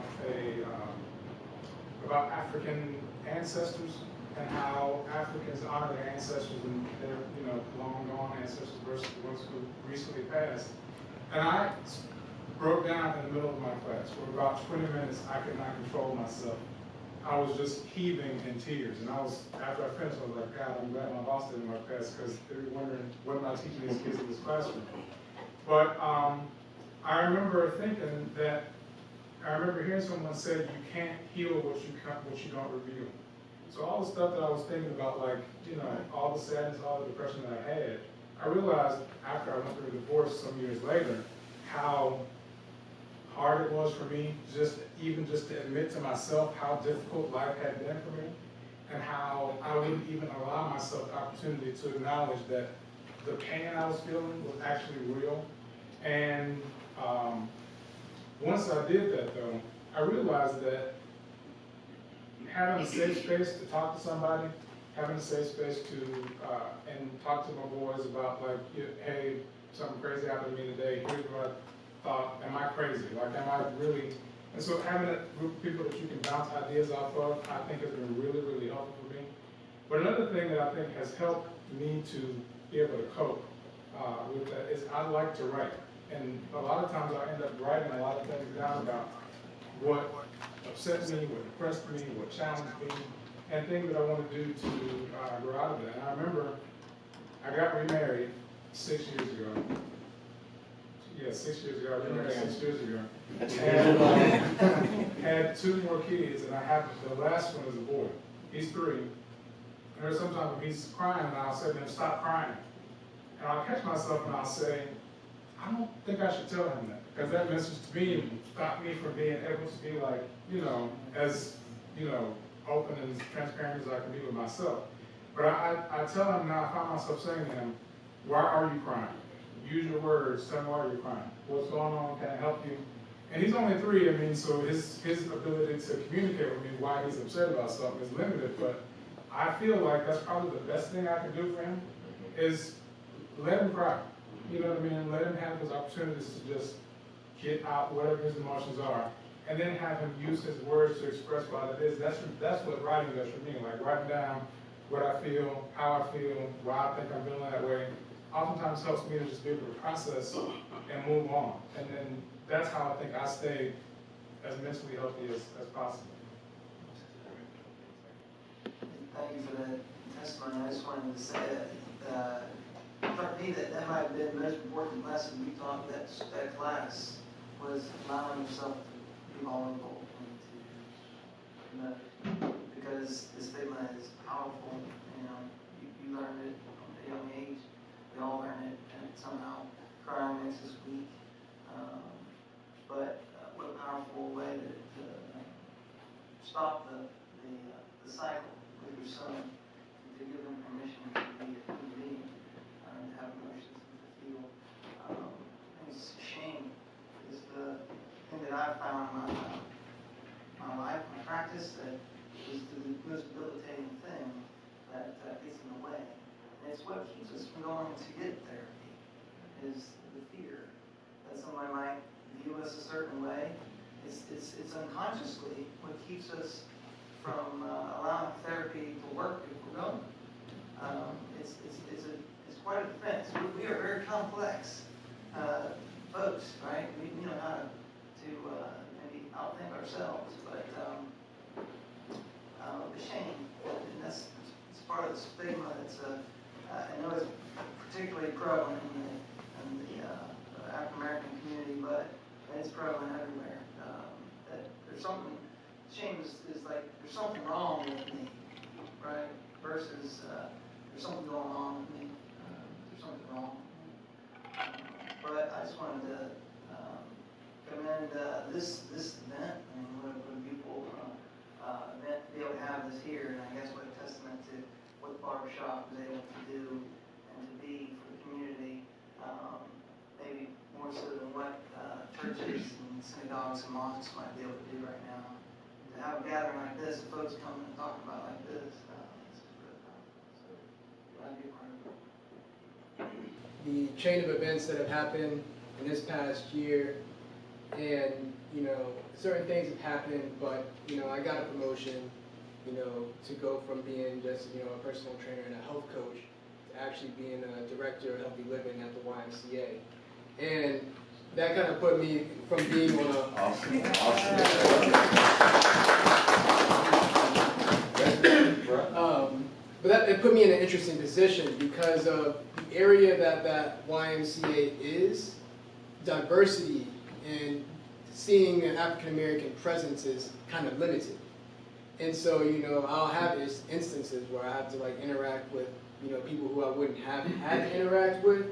about African ancestors and how Africans honor their ancestors and their, you know, long gone ancestors versus the ones who recently passed. And I broke down in the middle of my class. For about 20 minutes, I could not control myself. I was just heaving in tears. And after I finished, I was like, God, I'm glad my boss didn't in my class, because they were wondering, what am I teaching these kids in this classroom? But I remember thinking that, I remember hearing someone say, you can't heal what you don't reveal. So all the stuff that I was thinking about, like, you know, all the sadness, all the depression that I had, I realized after I went through a divorce some years later, how hard it was for me even just to admit to myself how difficult life had been for me, and how I wouldn't even allow myself the opportunity to acknowledge that the pain I was feeling was actually real. And once I did that, though, I realized that having a safe space to talk to somebody, having a safe space to and talk to my boys about, like, hey, something crazy happened to me today, here's what I thought, am I crazy? Like, am I really? And so having a group of people that you can bounce ideas off of, I think has been really, really helpful for me. But another thing that I think has helped me to be able to cope with that is I like to write. And a lot of times I end up writing a lot of things down about what upset me, what depressed me, what challenged me. and things that I want to do to grow out of that. And I remember I got remarried 6 years ago. Yeah, 6 years ago. I remarried 6 years ago. And had 2 more kids, and the last one is a boy. He's 3. And there's sometimes when he's crying, and I'll say to him, stop crying. And I'll catch myself and I'll say, I don't think I should tell him that, because that message to me stopped me from being able to be like, as, open and transparent as I can be with myself. But I tell him now, I find myself saying to him, why are you crying? Use your words, tell me why you're crying. What's going on, can I help you? And he's only 3, I mean, so his ability to communicate with me why he's upset about something is limited, but I feel like that's probably the best thing I can do for him, is let him cry. You know what I mean? Let him have his opportunities to just get out whatever his emotions are, and then have him use his words to express what it is. That's what writing does for me. Like writing down what I feel, how I feel, why I think I'm feeling that way, oftentimes helps me to just be able to process and move on. And then that's how I think I stay as mentally healthy as possible. Thank you for that testimony. I just wanted to say that for me, that might have been the most important lesson we taught that class, was allowing yourself to be vulnerable and to, because the stigma is powerful. You learn it at a young age. We all learn it, and somehow crying makes us weak. But what a powerful way to stop the cycle with your son, and to give him permission to be a human being, and to have emotions and to feel. I think it's a shame is the thing that I've found in my life, my practice, that is the most debilitating thing that gets in the way. And it's what keeps us from going to get therapy, is the fear that somebody might view us a certain way. It's unconsciously what keeps us from allowing therapy to work if we're going. It's quite a defense. We are very complex folks, right? We know how to maybe outthink ourselves, but the shame, and it's part of the stigma that's I know it's particularly prevalent in the African American community, but it's prevalent everywhere. That there's something, shame is like there's something wrong with me, right? Versus there's something going on with me. There's something wrong. But I just wanted to commend this event. I mean, what a beautiful event to be able to have this here, and I guess what a testament to what the Barbershop was able to do and to be for the community, maybe more so than what churches and synagogues and mosques might be able to do right now. And to have a gathering like this, and folks coming and talking about like this, it's really powerful. So glad to be a part of it. The chain of events that have happened in this past year, and certain things have happened, but I got a promotion, to go from being just a personal trainer and a health coach to actually being a director of healthy living at the YMCA, and that kind of put me from being on a but it put me in an interesting position because of the area that YMCA is. Diversity and seeing an African American presence is kind of limited. And so, I'll have these instances where I have to interact with, people who I wouldn't have had to interact with,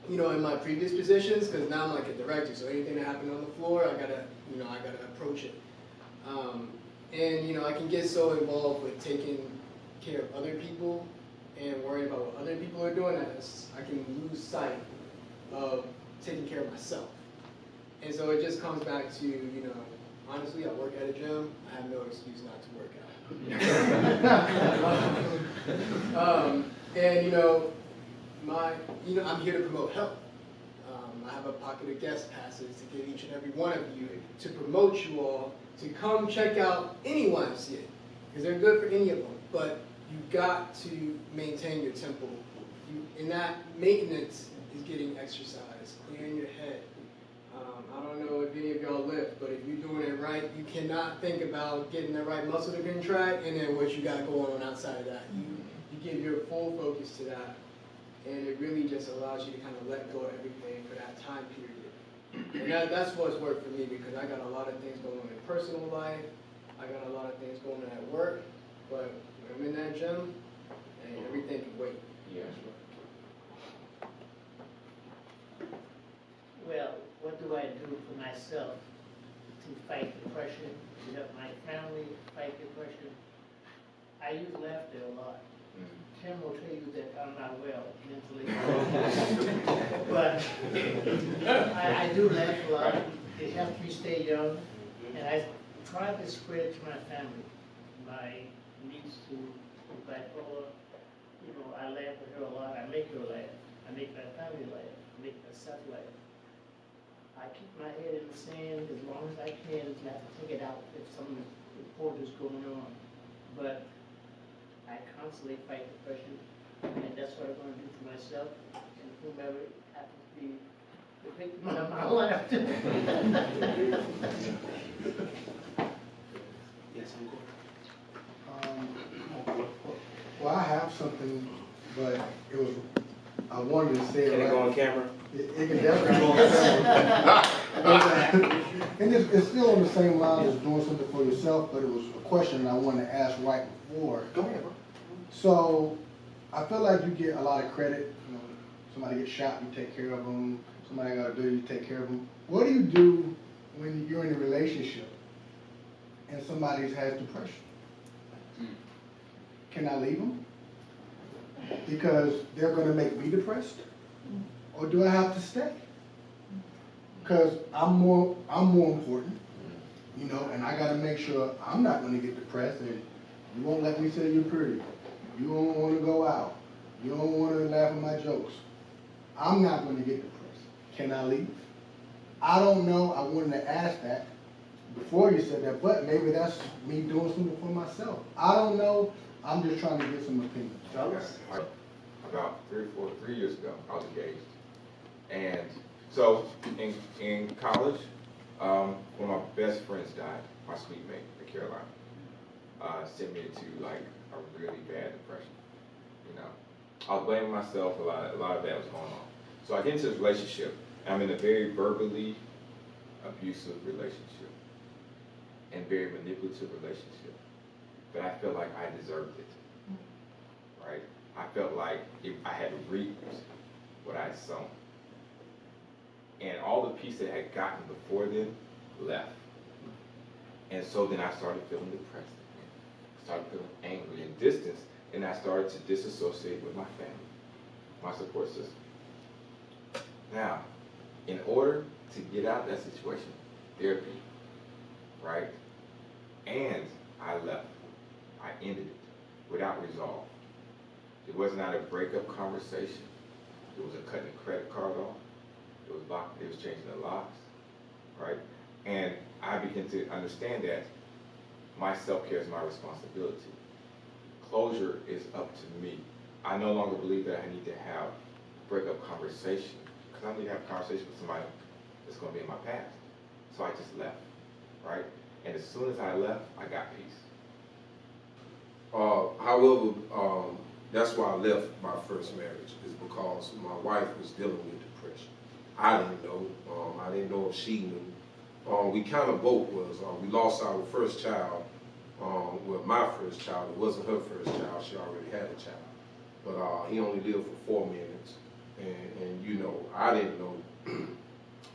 in my previous positions, because now I'm like a director, so anything that happened on the floor, I gotta approach it. And I can get so involved with taking care of other people and worrying about what other people are doing that I can lose sight of taking care of myself. And so it just comes back to, honestly, I work at a gym. I have no excuse not to work out. And I'm here to promote health. I have a pocket of guest passes to give each and every one of you to promote you all to come check out any YMCA, because they're good for any of them. But you've got to maintain your temple. And that maintenance is getting exercise, clearing your head, I don't know if any of y'all lift, but if you're doing it right, you cannot think about getting the right muscle to contract and then what you got going on outside of that. You give your full focus to that, and it really just allows you to kind of let go of everything for that time period. And that's what's worked for me, because I got a lot of things going on in personal life, I got a lot of things going on at work, but when I'm in that gym, and everything can wait. Yeah. Well, what do I do for myself to fight depression, to help my family fight depression? I use laughter a lot. Tim will tell you that I'm not well mentally. But I do laugh a lot. It helps me stay young. And I try to spread it to my family. My niece who is bipolar, you know, I laugh with her a lot. I make her laugh. I make my family laugh. I make myself laugh. I keep my head in the sand as long as I can. I have to take it out if something important is going on. But I constantly fight depression, and that's what I'm going to do for myself and whomever happens to be the victim of my life. Yes, Well, I have something, but it was, I wanted to say it. Can it go on camera? It can definitely go on camera. And it's still on the same line as doing something for yourself, but it was a question I wanted to ask right before. Go ahead, bro. So, I feel like you get a lot of credit. You know, somebody gets shot, you take care of them. Somebody got a bill, you take care of them. What do you do when you're in a relationship and somebody has depression? Can I leave them? Because they're going to make me depressed? Or do I have to stay? Because I'm more important, you know, and I got to make sure I'm not going to get depressed, and you won't let me say you're pretty. You don't want to go out. You don't want to laugh at my jokes. I'm not going to get depressed. Can I leave? I don't know. I wanted to ask that before you said that, but maybe that's me doing something for myself. I don't know. I'm just trying to get some opinion. Fellas? About 3 years ago, I was engaged. And so in college, one of my best friends died, my sweet mate, in Carolina. Sent me into like a really bad depression. You know, I was blaming myself. A lot of that was going on. So I get into this relationship. And I'm in a very verbally abusive relationship and very manipulative relationship. But I felt like I deserved it. Right? I felt like if I had reaped what I had sown. And all the peace that I had gotten before then left. And so then I started feeling depressed again. I started feeling angry and distant, and I started to disassociate with my family, my support system. Now, in order to get out of that situation, therapy, right? And I left. I ended it without resolve. It was not a breakup conversation. It was a cutting the credit card off. It was locked. It was changing the locks, right? And I began to understand that my self-care is my responsibility. Closure is up to me. I no longer believe that I need to have a breakup conversation, because I need to have a conversation with somebody that's going to be in my past. So I just left, right? And as soon as I left, I got peace. However, that's why I left my first marriage, is because my wife was dealing with depression. I didn't know. I didn't know if she knew. We kind of both was. We lost our first child. Well, my first child. It wasn't her first child. She already had a child. But he only lived for 4 minutes. And you know, I didn't know.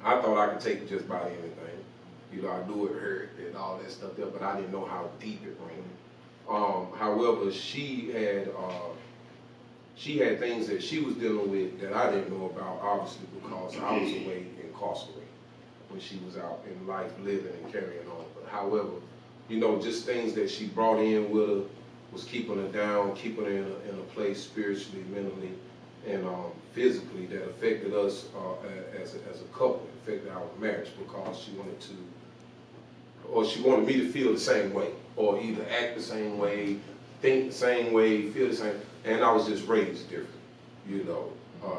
I thought I could take it just about anything. You know, I knew it hurt and all that stuff there, but I didn't know how deep it ran. However, she had things that she was dealing with that I didn't know about, obviously, because I was away incarcerated when she was out in life, living and carrying on. But however, you know, just things that she brought in with her was keeping her down, keeping her in a place spiritually, mentally, and physically that affected us as a couple, affected our marriage, because she wanted me to feel the same way, or either act the same way, think the same way, feel the same. And I was just raised different, you know.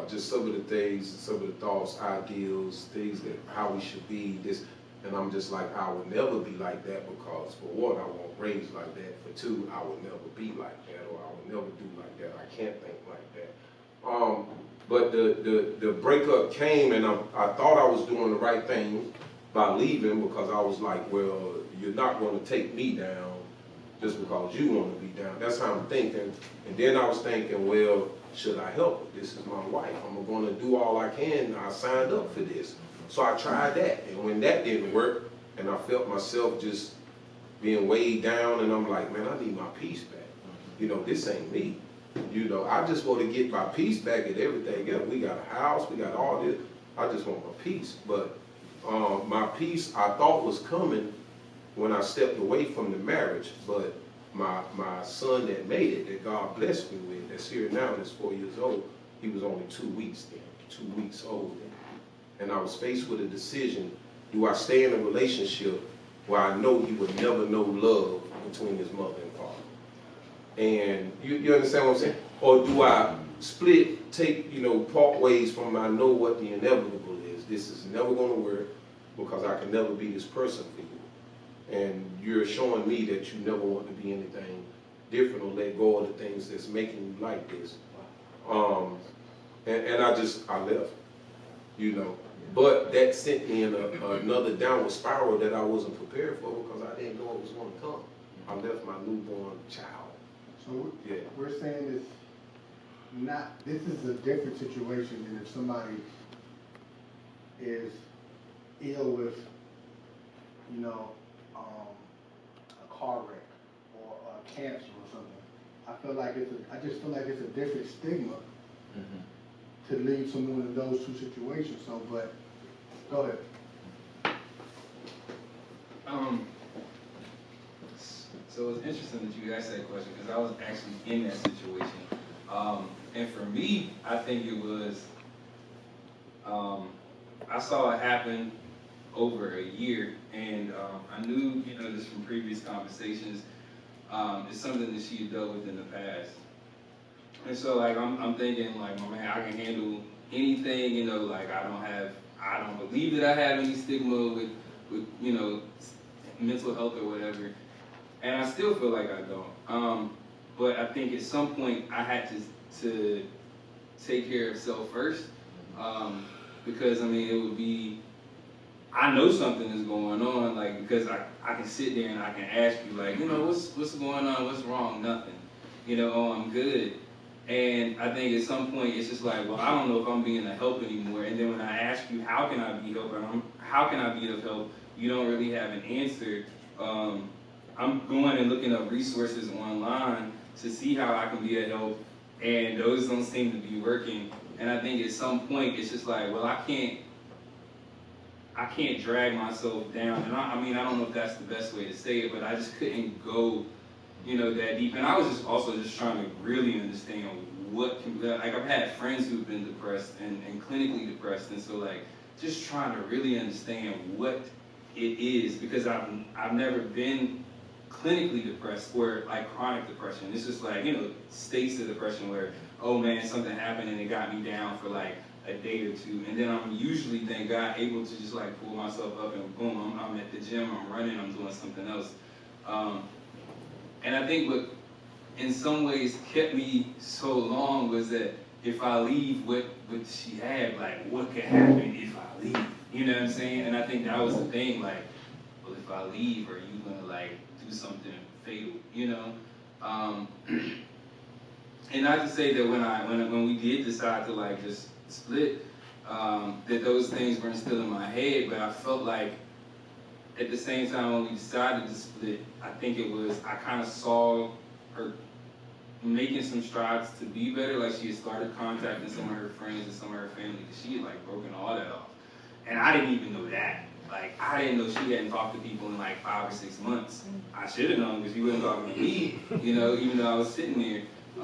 just some of the things, some of the thoughts, ideals, things that how we should be. And I'm just like, I would never be like that because for one, I wasn't raised like that. For two, I would never be like that, or I would never do like that. I can't think like that. But the breakup came, and I thought I was doing the right thing by leaving because I was like, well, you're not going to take me down just because you want to be down. That's how I'm thinking. And then I was thinking, well, should I help her? This is my wife. I'm going to do all I can. I signed up for this. So I tried that. And when that didn't work, and I felt myself just being weighed down, and I'm like, man, I need my peace back. You know, this ain't me. You know, I just want to get my peace back and everything else. We got a house, we got all this. I just want my peace. But my peace I thought was coming when I stepped away from the marriage. But my son that made it, that God blessed me with, that's here now, that's 4 years old, he was only 2 weeks then, 2 weeks old. And I was faced with a decision: do I stay in a relationship where I know he would never know love between his mother and father? And you understand what I'm saying? Or do I split, take, part ways from I know what the inevitable is. This is never going to work because I can never be this person for you. And you're showing me that you never want to be anything different or let go of the things that's making you like this. And I left, But that sent me in another downward spiral that I wasn't prepared for because I didn't know it was going to come. I left my newborn child. So yeah, we're saying this is a different situation than if somebody is ill with, a car wreck or cancer or something. I just feel like it's a different stigma to leave someone in those two situations. So, but go ahead. So it's interesting that you asked that question because I was actually in that situation. And for me, I think it was, I saw it happen over a year, and I knew, this from previous conversations, it's something that she had dealt with in the past. And so, like, I'm thinking, like, my man, I can handle anything, like, I don't believe that I have any stigma with mental health or whatever. And I still feel like I don't. But I think at some point I had to take care of self first. Because, it would be, I know something is going on, like, because I can sit there and I can ask you, like, what's going on, what's wrong, nothing. Oh, I'm good. And I think at some point it's just like, well, I don't know if I'm being a help anymore. And then when I ask you, how can I be help, or how can I be of help, you don't really have an answer. I'm going and looking up resources online to see how I can be a help, and those don't seem to be working. And I think at some point it's just like, well, I can't drag myself down. And I don't know if that's the best way to say it, but I just couldn't go, that deep. And I was just trying to really understand what can, like, I've had friends who've been depressed and clinically depressed, and so, like, just trying to really understand what it is, because I've never been clinically depressed or like chronic depression. It's just like, states of depression where, oh man, something happened and it got me down for like a day or two, and then I'm usually, thank God, able to just like pull myself up and boom, I'm at the gym, I'm running, I'm doing something else. And I think what in some ways kept me so long was that if I leave what she had, like, what could happen if I leave? You know what I'm saying? And I think that was the thing, like, well, if I leave, are you gonna like do something fatal? And not to say that when we did decide to like just split, that those things weren't still in my head, but I felt like at the same time when we decided to split, I think it was, I kind of saw her making some strides to be better. Like, she had started contacting some of her friends and some of her family, because she had like broken all that off. And I didn't even know that. Like, I didn't know she hadn't talked to people in like 5 or 6 months. I should have known, because she wasn't talking to me, even though I was sitting there,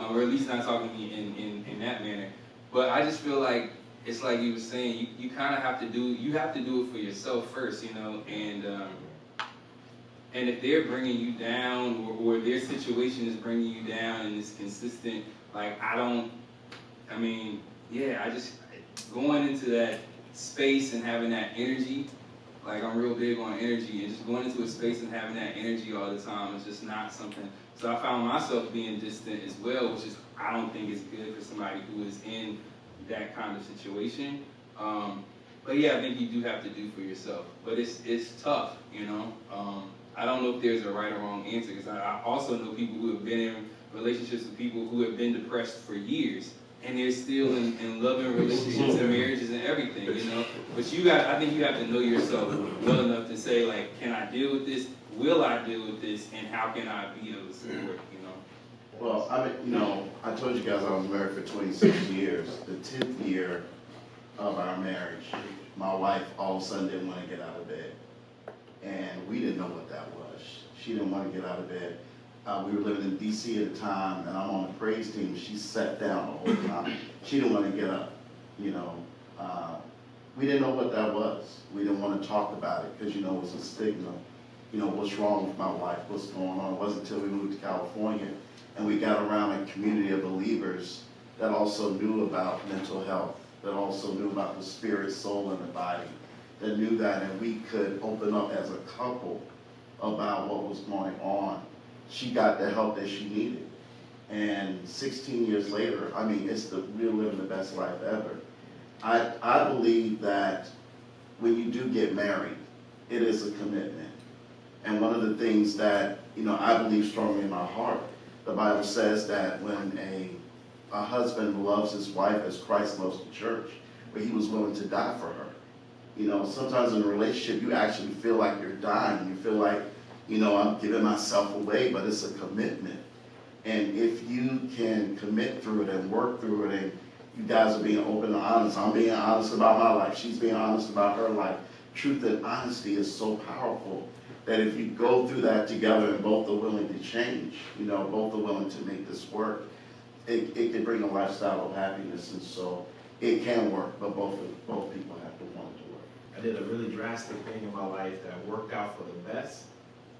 or at least not talking to me in that manner. But I just feel like, it's like you were saying, you kind of have to do it for yourself first, and if they're bringing you down, or their situation is bringing you down and it's consistent, like, yeah, I just going into that space and having that energy. Like, I'm real big on energy, and just going into a space and having that energy all the time is just not something. So I found myself being distant as well, which is, I don't think is good for somebody who is in that kind of situation. But yeah, I think you do have to do for yourself. But it's tough, you know. I don't know if there's a right or wrong answer, because I also know people who have been in relationships with people who have been depressed for years, and they're still in loving relationships and marriages and everything, you know. But I think you have to know yourself well enough to say, like, can I deal with this? Will I deal with this? And how can I be able to support, you know? Well, I mean, you know, I told you guys I was married for 26 years. The 10th year of our marriage, my wife all of a sudden didn't want to get out of bed. And we didn't know what that was. She didn't want to get out of bed. We were living in D.C. at the time, and I'm on the praise team. She sat down the whole time. She didn't want to get up, you know. We didn't know what that was. We didn't want to talk about it because, you know, it was a stigma. You know, what's wrong with my wife? What's going on? It wasn't until we moved to California and we got around a community of believers that also knew about mental health, that also knew about the spirit, soul, and the body, that knew that, and we could open up as a couple about what was going on. She got the help that she needed. And 16 years later, I mean, it's we're living the best life ever. I believe that when you do get married, it is a commitment. And one of the things that, you know, I believe strongly in my heart, the Bible says that when a husband loves his wife as Christ loves the church, where he was willing to die for her. You know, sometimes in a relationship, you actually feel like you're dying. You feel like, you know, I'm giving myself away, but it's a commitment. And if you can commit through it and work through it, and you guys are being open and honest, I'm being honest about my life, she's being honest about her life. Truth and honesty is so powerful that if you go through that together and both are willing to change, you know, both are willing to make this work, it can bring a lifestyle of happiness. And so it can work, but both people have to want it to work. I did a really drastic thing in my life that worked out for the best.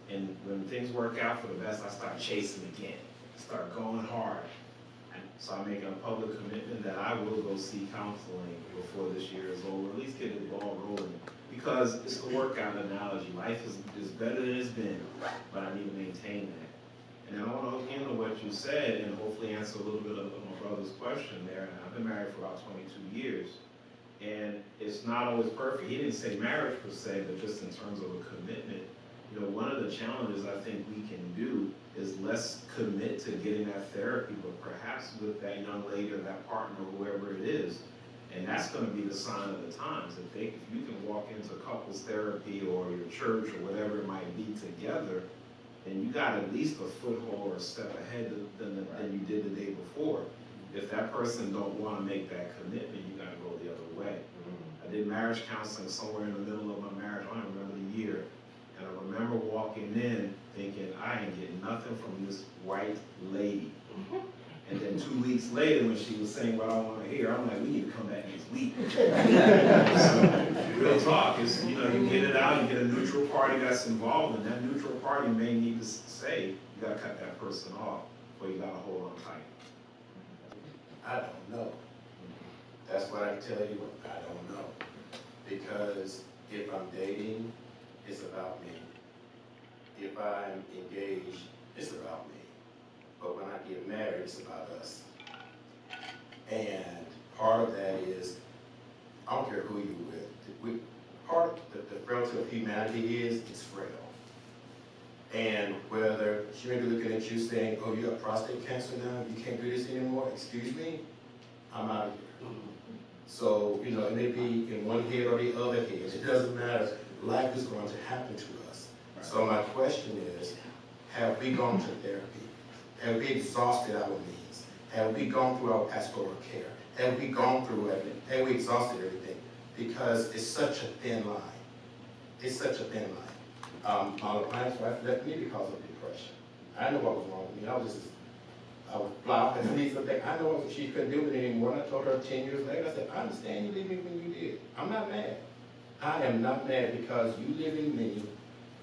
And when things work out for the best, I start chasing again. Start going hard. And so I'm making a public commitment that I will go see counseling before this year is over, at least get the ball rolling. Because it's the workout analogy. Life is better than it's been, but I need to maintain that. And then I want to hook into what you said and hopefully answer a little bit of my brother's question there. And I've been married for about 22 years. And it's not always perfect. He didn't say marriage per se, but just in terms of a commitment. You know, one of the challenges I think we can do is let's commit to getting that therapy, but perhaps with that young lady or that partner or whoever it is. And that's going to be the sign of the times. If you can walk into couples therapy or your church or whatever it might be together, then you got at least a foothold or a step ahead than you did the day before. If that person don't want to make that commitment, you got to go the other way. I did marriage counseling somewhere in the middle of my marriage. I don't remember the year. And I remember walking in thinking, I ain't getting nothing from this white lady. And then 2 weeks later, when she was saying what I want to hear, I'm like, we need to come back next week. So, real talk is, you know, you get it out, you get a neutral party that's involved, and that neutral party may need to say, you got to cut that person off, or you got to hold on tight. I don't know. That's what I tell you, I don't know. Because if I'm dating, it's about me. If I'm engaged, it's about me. But when I get married, it's about us. And part of that is, I don't care who you're with. Part of the frailty of humanity is it's frail. And whether she may be looking at you saying, oh, you have prostate cancer now, you can't do this anymore, excuse me, I'm out of here. So, you know, it may be in one head or the other head. It doesn't matter. Life is going to happen to us. So my question is, have we gone to therapy? Have we exhausted our needs? Have we gone through our pastoral care? Have we gone through everything? Have we exhausted everything? Because it's such a thin line. It's such a thin line. My last wife left me because of depression. I knew what was wrong with me. I was blocked and these things. I know she couldn't do it anymore. And I told her 10 years later, I said, I understand you leaving me when you did. I'm not mad. I am not mad because you living me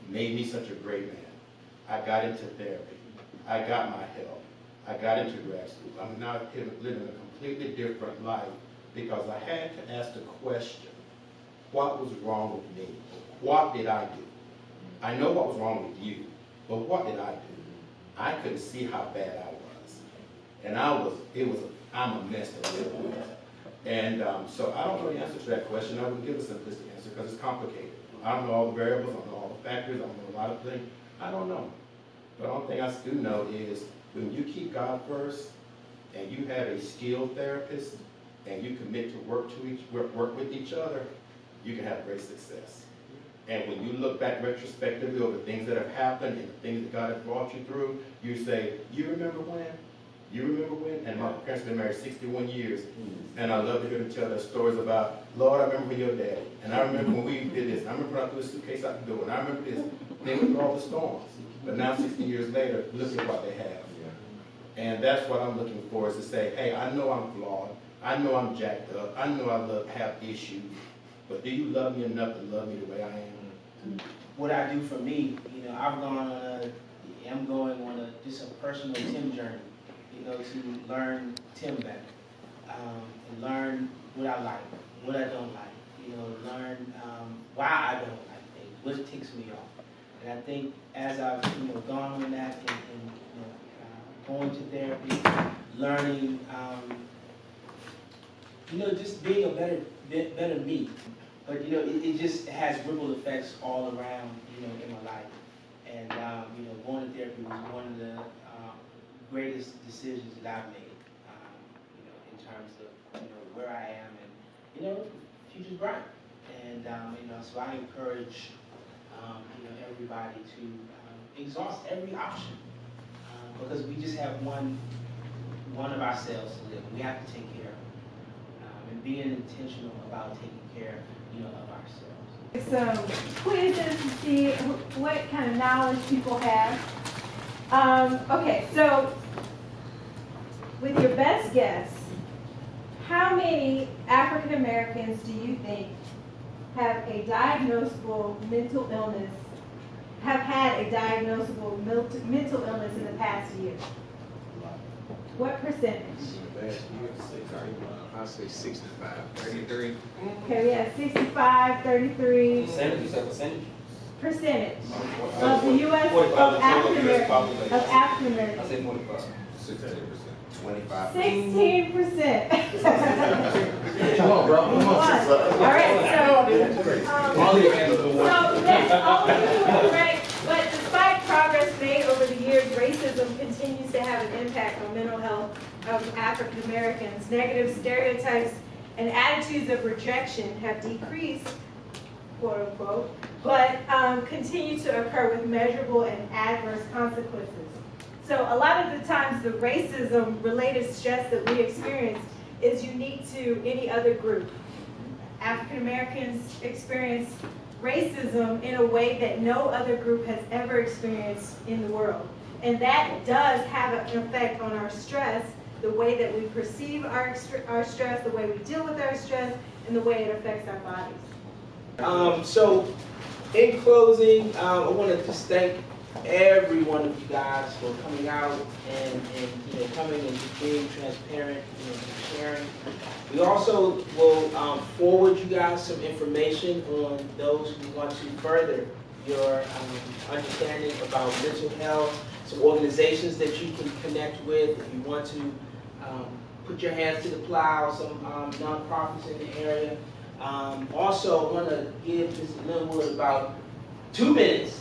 made me such a great man. I got into therapy. I got my help. I got into grad school. I'm now living a completely different life because I had to ask the question, what was wrong with me? What did I do? I know what was wrong with you, but what did I do? I couldn't see how bad I was. And I'm a mess to live with. And so I don't know the answer to that question. I would give a simplistic answer because it's complicated. I don't know all the variables, I don't know all the factors, I don't know a lot of things. I don't know. The only thing I do know is when you keep God first and you have a skilled therapist and you commit to work with each other, you can have great success. And when you look back retrospectively over things that have happened and the things that God has brought you through, you say, you remember when? You remember when? And my parents have been married 61 years. And I love to hear them tell their stories about, Lord, I remember when you were daddy. And I remember when we did this. I remember when I threw a suitcase out the door. And I remember this. Then with all the storms. But now 60 years later, look at what they have. And that's what I'm looking for, is to say, hey, I know I'm flawed. I know I'm jacked up. I know I have issues. But do you love me enough to love me the way I am? What I do for me, I'm going on just a personal Tim journey, to learn Tim better, and learn what I like, what I don't like, learn why I don't like things, what ticks me off. And I think as I've gone on that and going to therapy, learning, just being a better me. But it just has ripple effects all around, in my life. And going to therapy was one of the greatest decisions that I've made, in terms of where I am and the future's bright. And so I encourage everybody to exhaust every option, because we just have one of ourselves to live. We have to take care of, and being intentional about taking care of ourselves. Some quizzes to see what kind of knowledge people have. Okay, so with your best guess, how many African Americans do you think have a diagnosable mental illness, have had a diagnosable mental illness in the past year? What percentage? I'll say 65, 33. Okay, we have 65, 33. Percentage, you said percentage? Of the U.S. of African Americans. I say 45. 16%. 25. 16%. Come on, bro. Come on. All right, right. But despite progress made over the years, racism continues to have an impact on mental health of African Americans. Negative stereotypes and attitudes of rejection have decreased, quote unquote, but continue to occur with measurable and adverse consequences. So a lot of the times the racism-related stress that we experience is unique to any other group. African Americans experience racism in a way that no other group has ever experienced in the world. And that does have an effect on our stress, the way that we perceive our stress, the way we deal with our stress, and the way it affects our bodies. So in closing, I want to just thank every one of you guys for coming out and coming and just being transparent, and sharing. We also will forward you guys some information on those who want to further your understanding about mental health, some organizations that you can connect with if you want to put your hands to the plow, some nonprofits in the area. Also, I want to give Mr. Linwood about 2 minutes.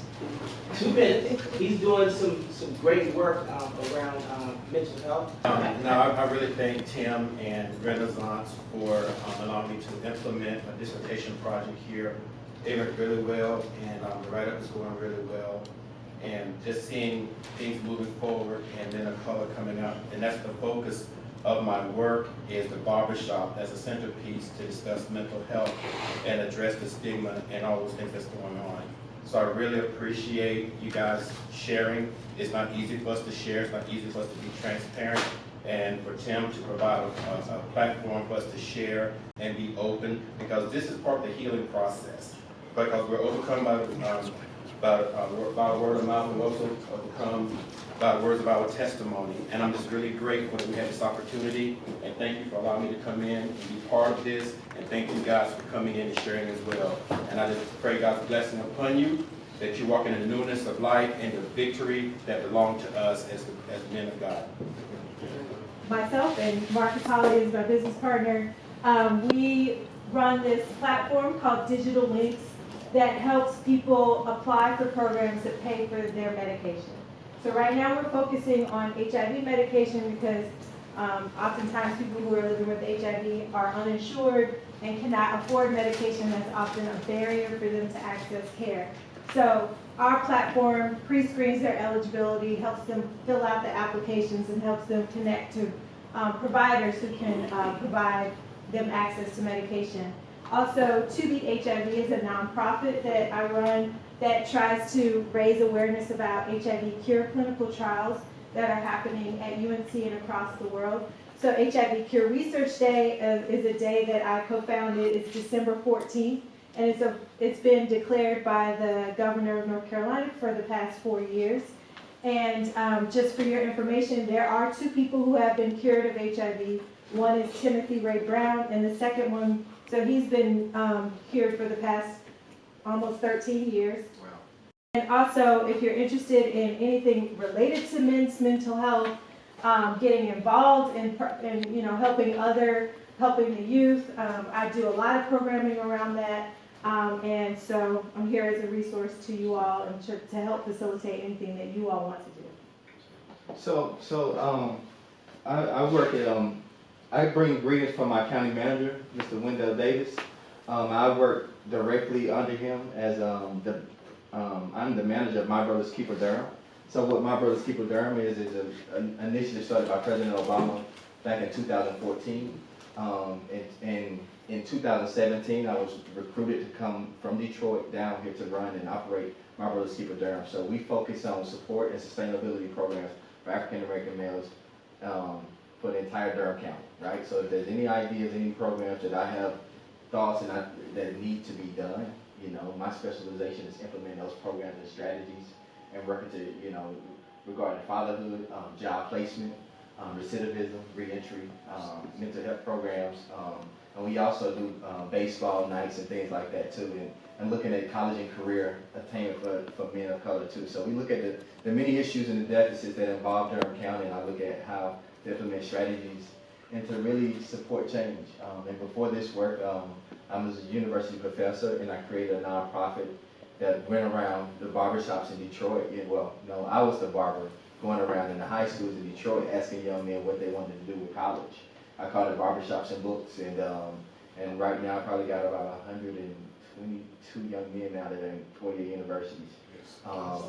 2 minutes. He's doing some great work around mental health. I really thank Tim and Renaissance for allowing me to implement a dissertation project here. It went really well, and the write-up is going really well. And just seeing things moving forward, and then a color coming out, and that's the focus of my work, is the Barbershop as a centerpiece to discuss mental health and address the stigma and all those things that's going on. So I really appreciate you guys sharing. It's not easy for us to share. It's not easy for us to be transparent. And for Tim to provide a platform for us to share and be open, because this is part of the healing process. Because we're overcome by word of mouth, and also overcome by words of our testimony. And I'm just really grateful that we had this opportunity. And thank you for allowing me to come in and be part of this. And thank you guys for coming in and sharing as well. And I just pray God's blessing upon you, that you walk in the newness of life and the victory that belong to us as men of God. Myself and Marcus Holly is my business partner. We run this platform called Digital Links that helps people apply for programs that pay for their medication. So right now we're focusing on HIV medication because oftentimes people who are living with HIV are uninsured and cannot afford medication. That's often a barrier for them to access care. So our platform pre-screens their eligibility, helps them fill out the applications, and helps them connect to providers who can provide them access to medication. Also, To Beat HIV is a nonprofit that I run that tries to raise awareness about HIV cure clinical trials that are happening at UNC and across the world. So HIV Cure Research Day is a day that I co-founded. It's December 14th, and it's been declared by the governor of North Carolina for the past 4 years. And just for your information, there are 2 people who have been cured of HIV. One is Timothy Ray Brown, and the second one, so he's been cured for the past almost 13 years. Wow. And also, if you're interested in anything related to men's mental health, getting involved in helping the youth, I do a lot of programming around that. And so I'm here as a resource to you all and to help facilitate anything that you all want to do. So I work at, I bring greetings from my county manager, Mr. Wendell Davis. I work directly under him as I'm the manager of My Brother's Keeper Durham. So what My Brother's Keeper Durham is an initiative started by President Obama back in 2014. And in 2017, I was recruited to come from Detroit down here to run and operate My Brother's Keeper Durham. So we focus on support and sustainability programs for African American males for the entire Durham County, right? So if there's any ideas, any programs that I have thoughts and that need to be done, my specialization is implementing those programs and strategies and working to, regarding fatherhood, job placement, recidivism, reentry, mental health programs, and we also do baseball nights and things like that too, and looking at college and career attainment for men of color too. So we look at the many issues and the deficits that involve Durham County, and I look at how to implement strategies and to really support change. And before this work, I was a university professor, and I created a nonprofit that went around the barbershops in Detroit. I was the barber going around in the high schools in Detroit asking young men what they wanted to do with college. I called it Barbershops and Books, and right now I probably got about 122 young men now that are in 4-year universities.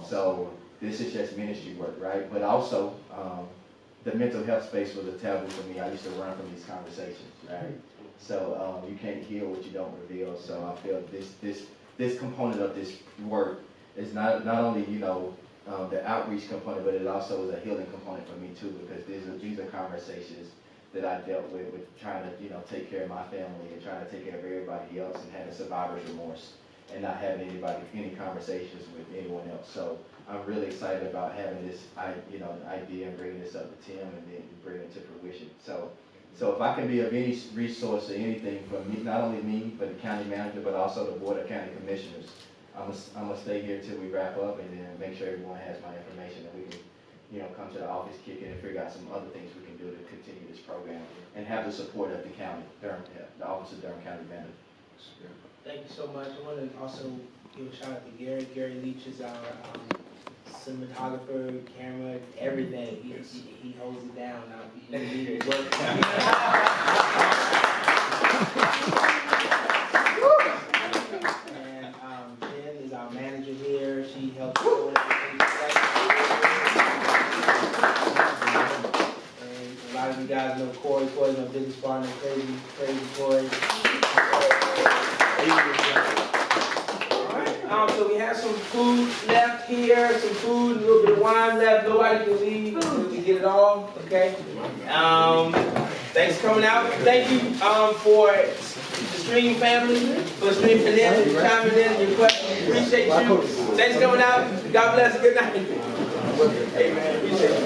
So this is just ministry work, right? But also, the mental health space was a taboo for me. I used to run from these conversations, right? So you can't heal what you don't reveal. So I feel this component of this work is not only the outreach component, but it also is a healing component for me too, because these are conversations that I dealt with trying to take care of my family and trying to take care of everybody else and having survivor's remorse and not having any conversations with anyone else. So I'm really excited about having this idea and bringing this up to Tim and then bringing it to fruition. So if I can be of any resource or anything for me, not only me, but the county manager, but also the Board of County Commissioners, I'm gonna stay here till we wrap up and then make sure everyone has my information and we can, come to the office, kick in and figure out some other things we can do to continue this program and have the support of the county, the Office of Durham County Manager. Thank you so much. I want to also give a shout out to Gary. Gary Leach is our cinematographer, camera, everything. He holds it down. He needs to work. And Jen is our manager here. She helps us. And a lot of you guys know Corey. Corey's my business partner. Crazy Corey. So we have some food left here, some food, a little bit of wine left. Nobody can leave until we get it all, okay? Thanks for coming out. Thank you for the Stream family, for streaming in, chiming in, your questions. Appreciate you. Thanks for coming out. God bless. Good night. Hey, man, appreciate you.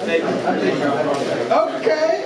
Thank you. Okay.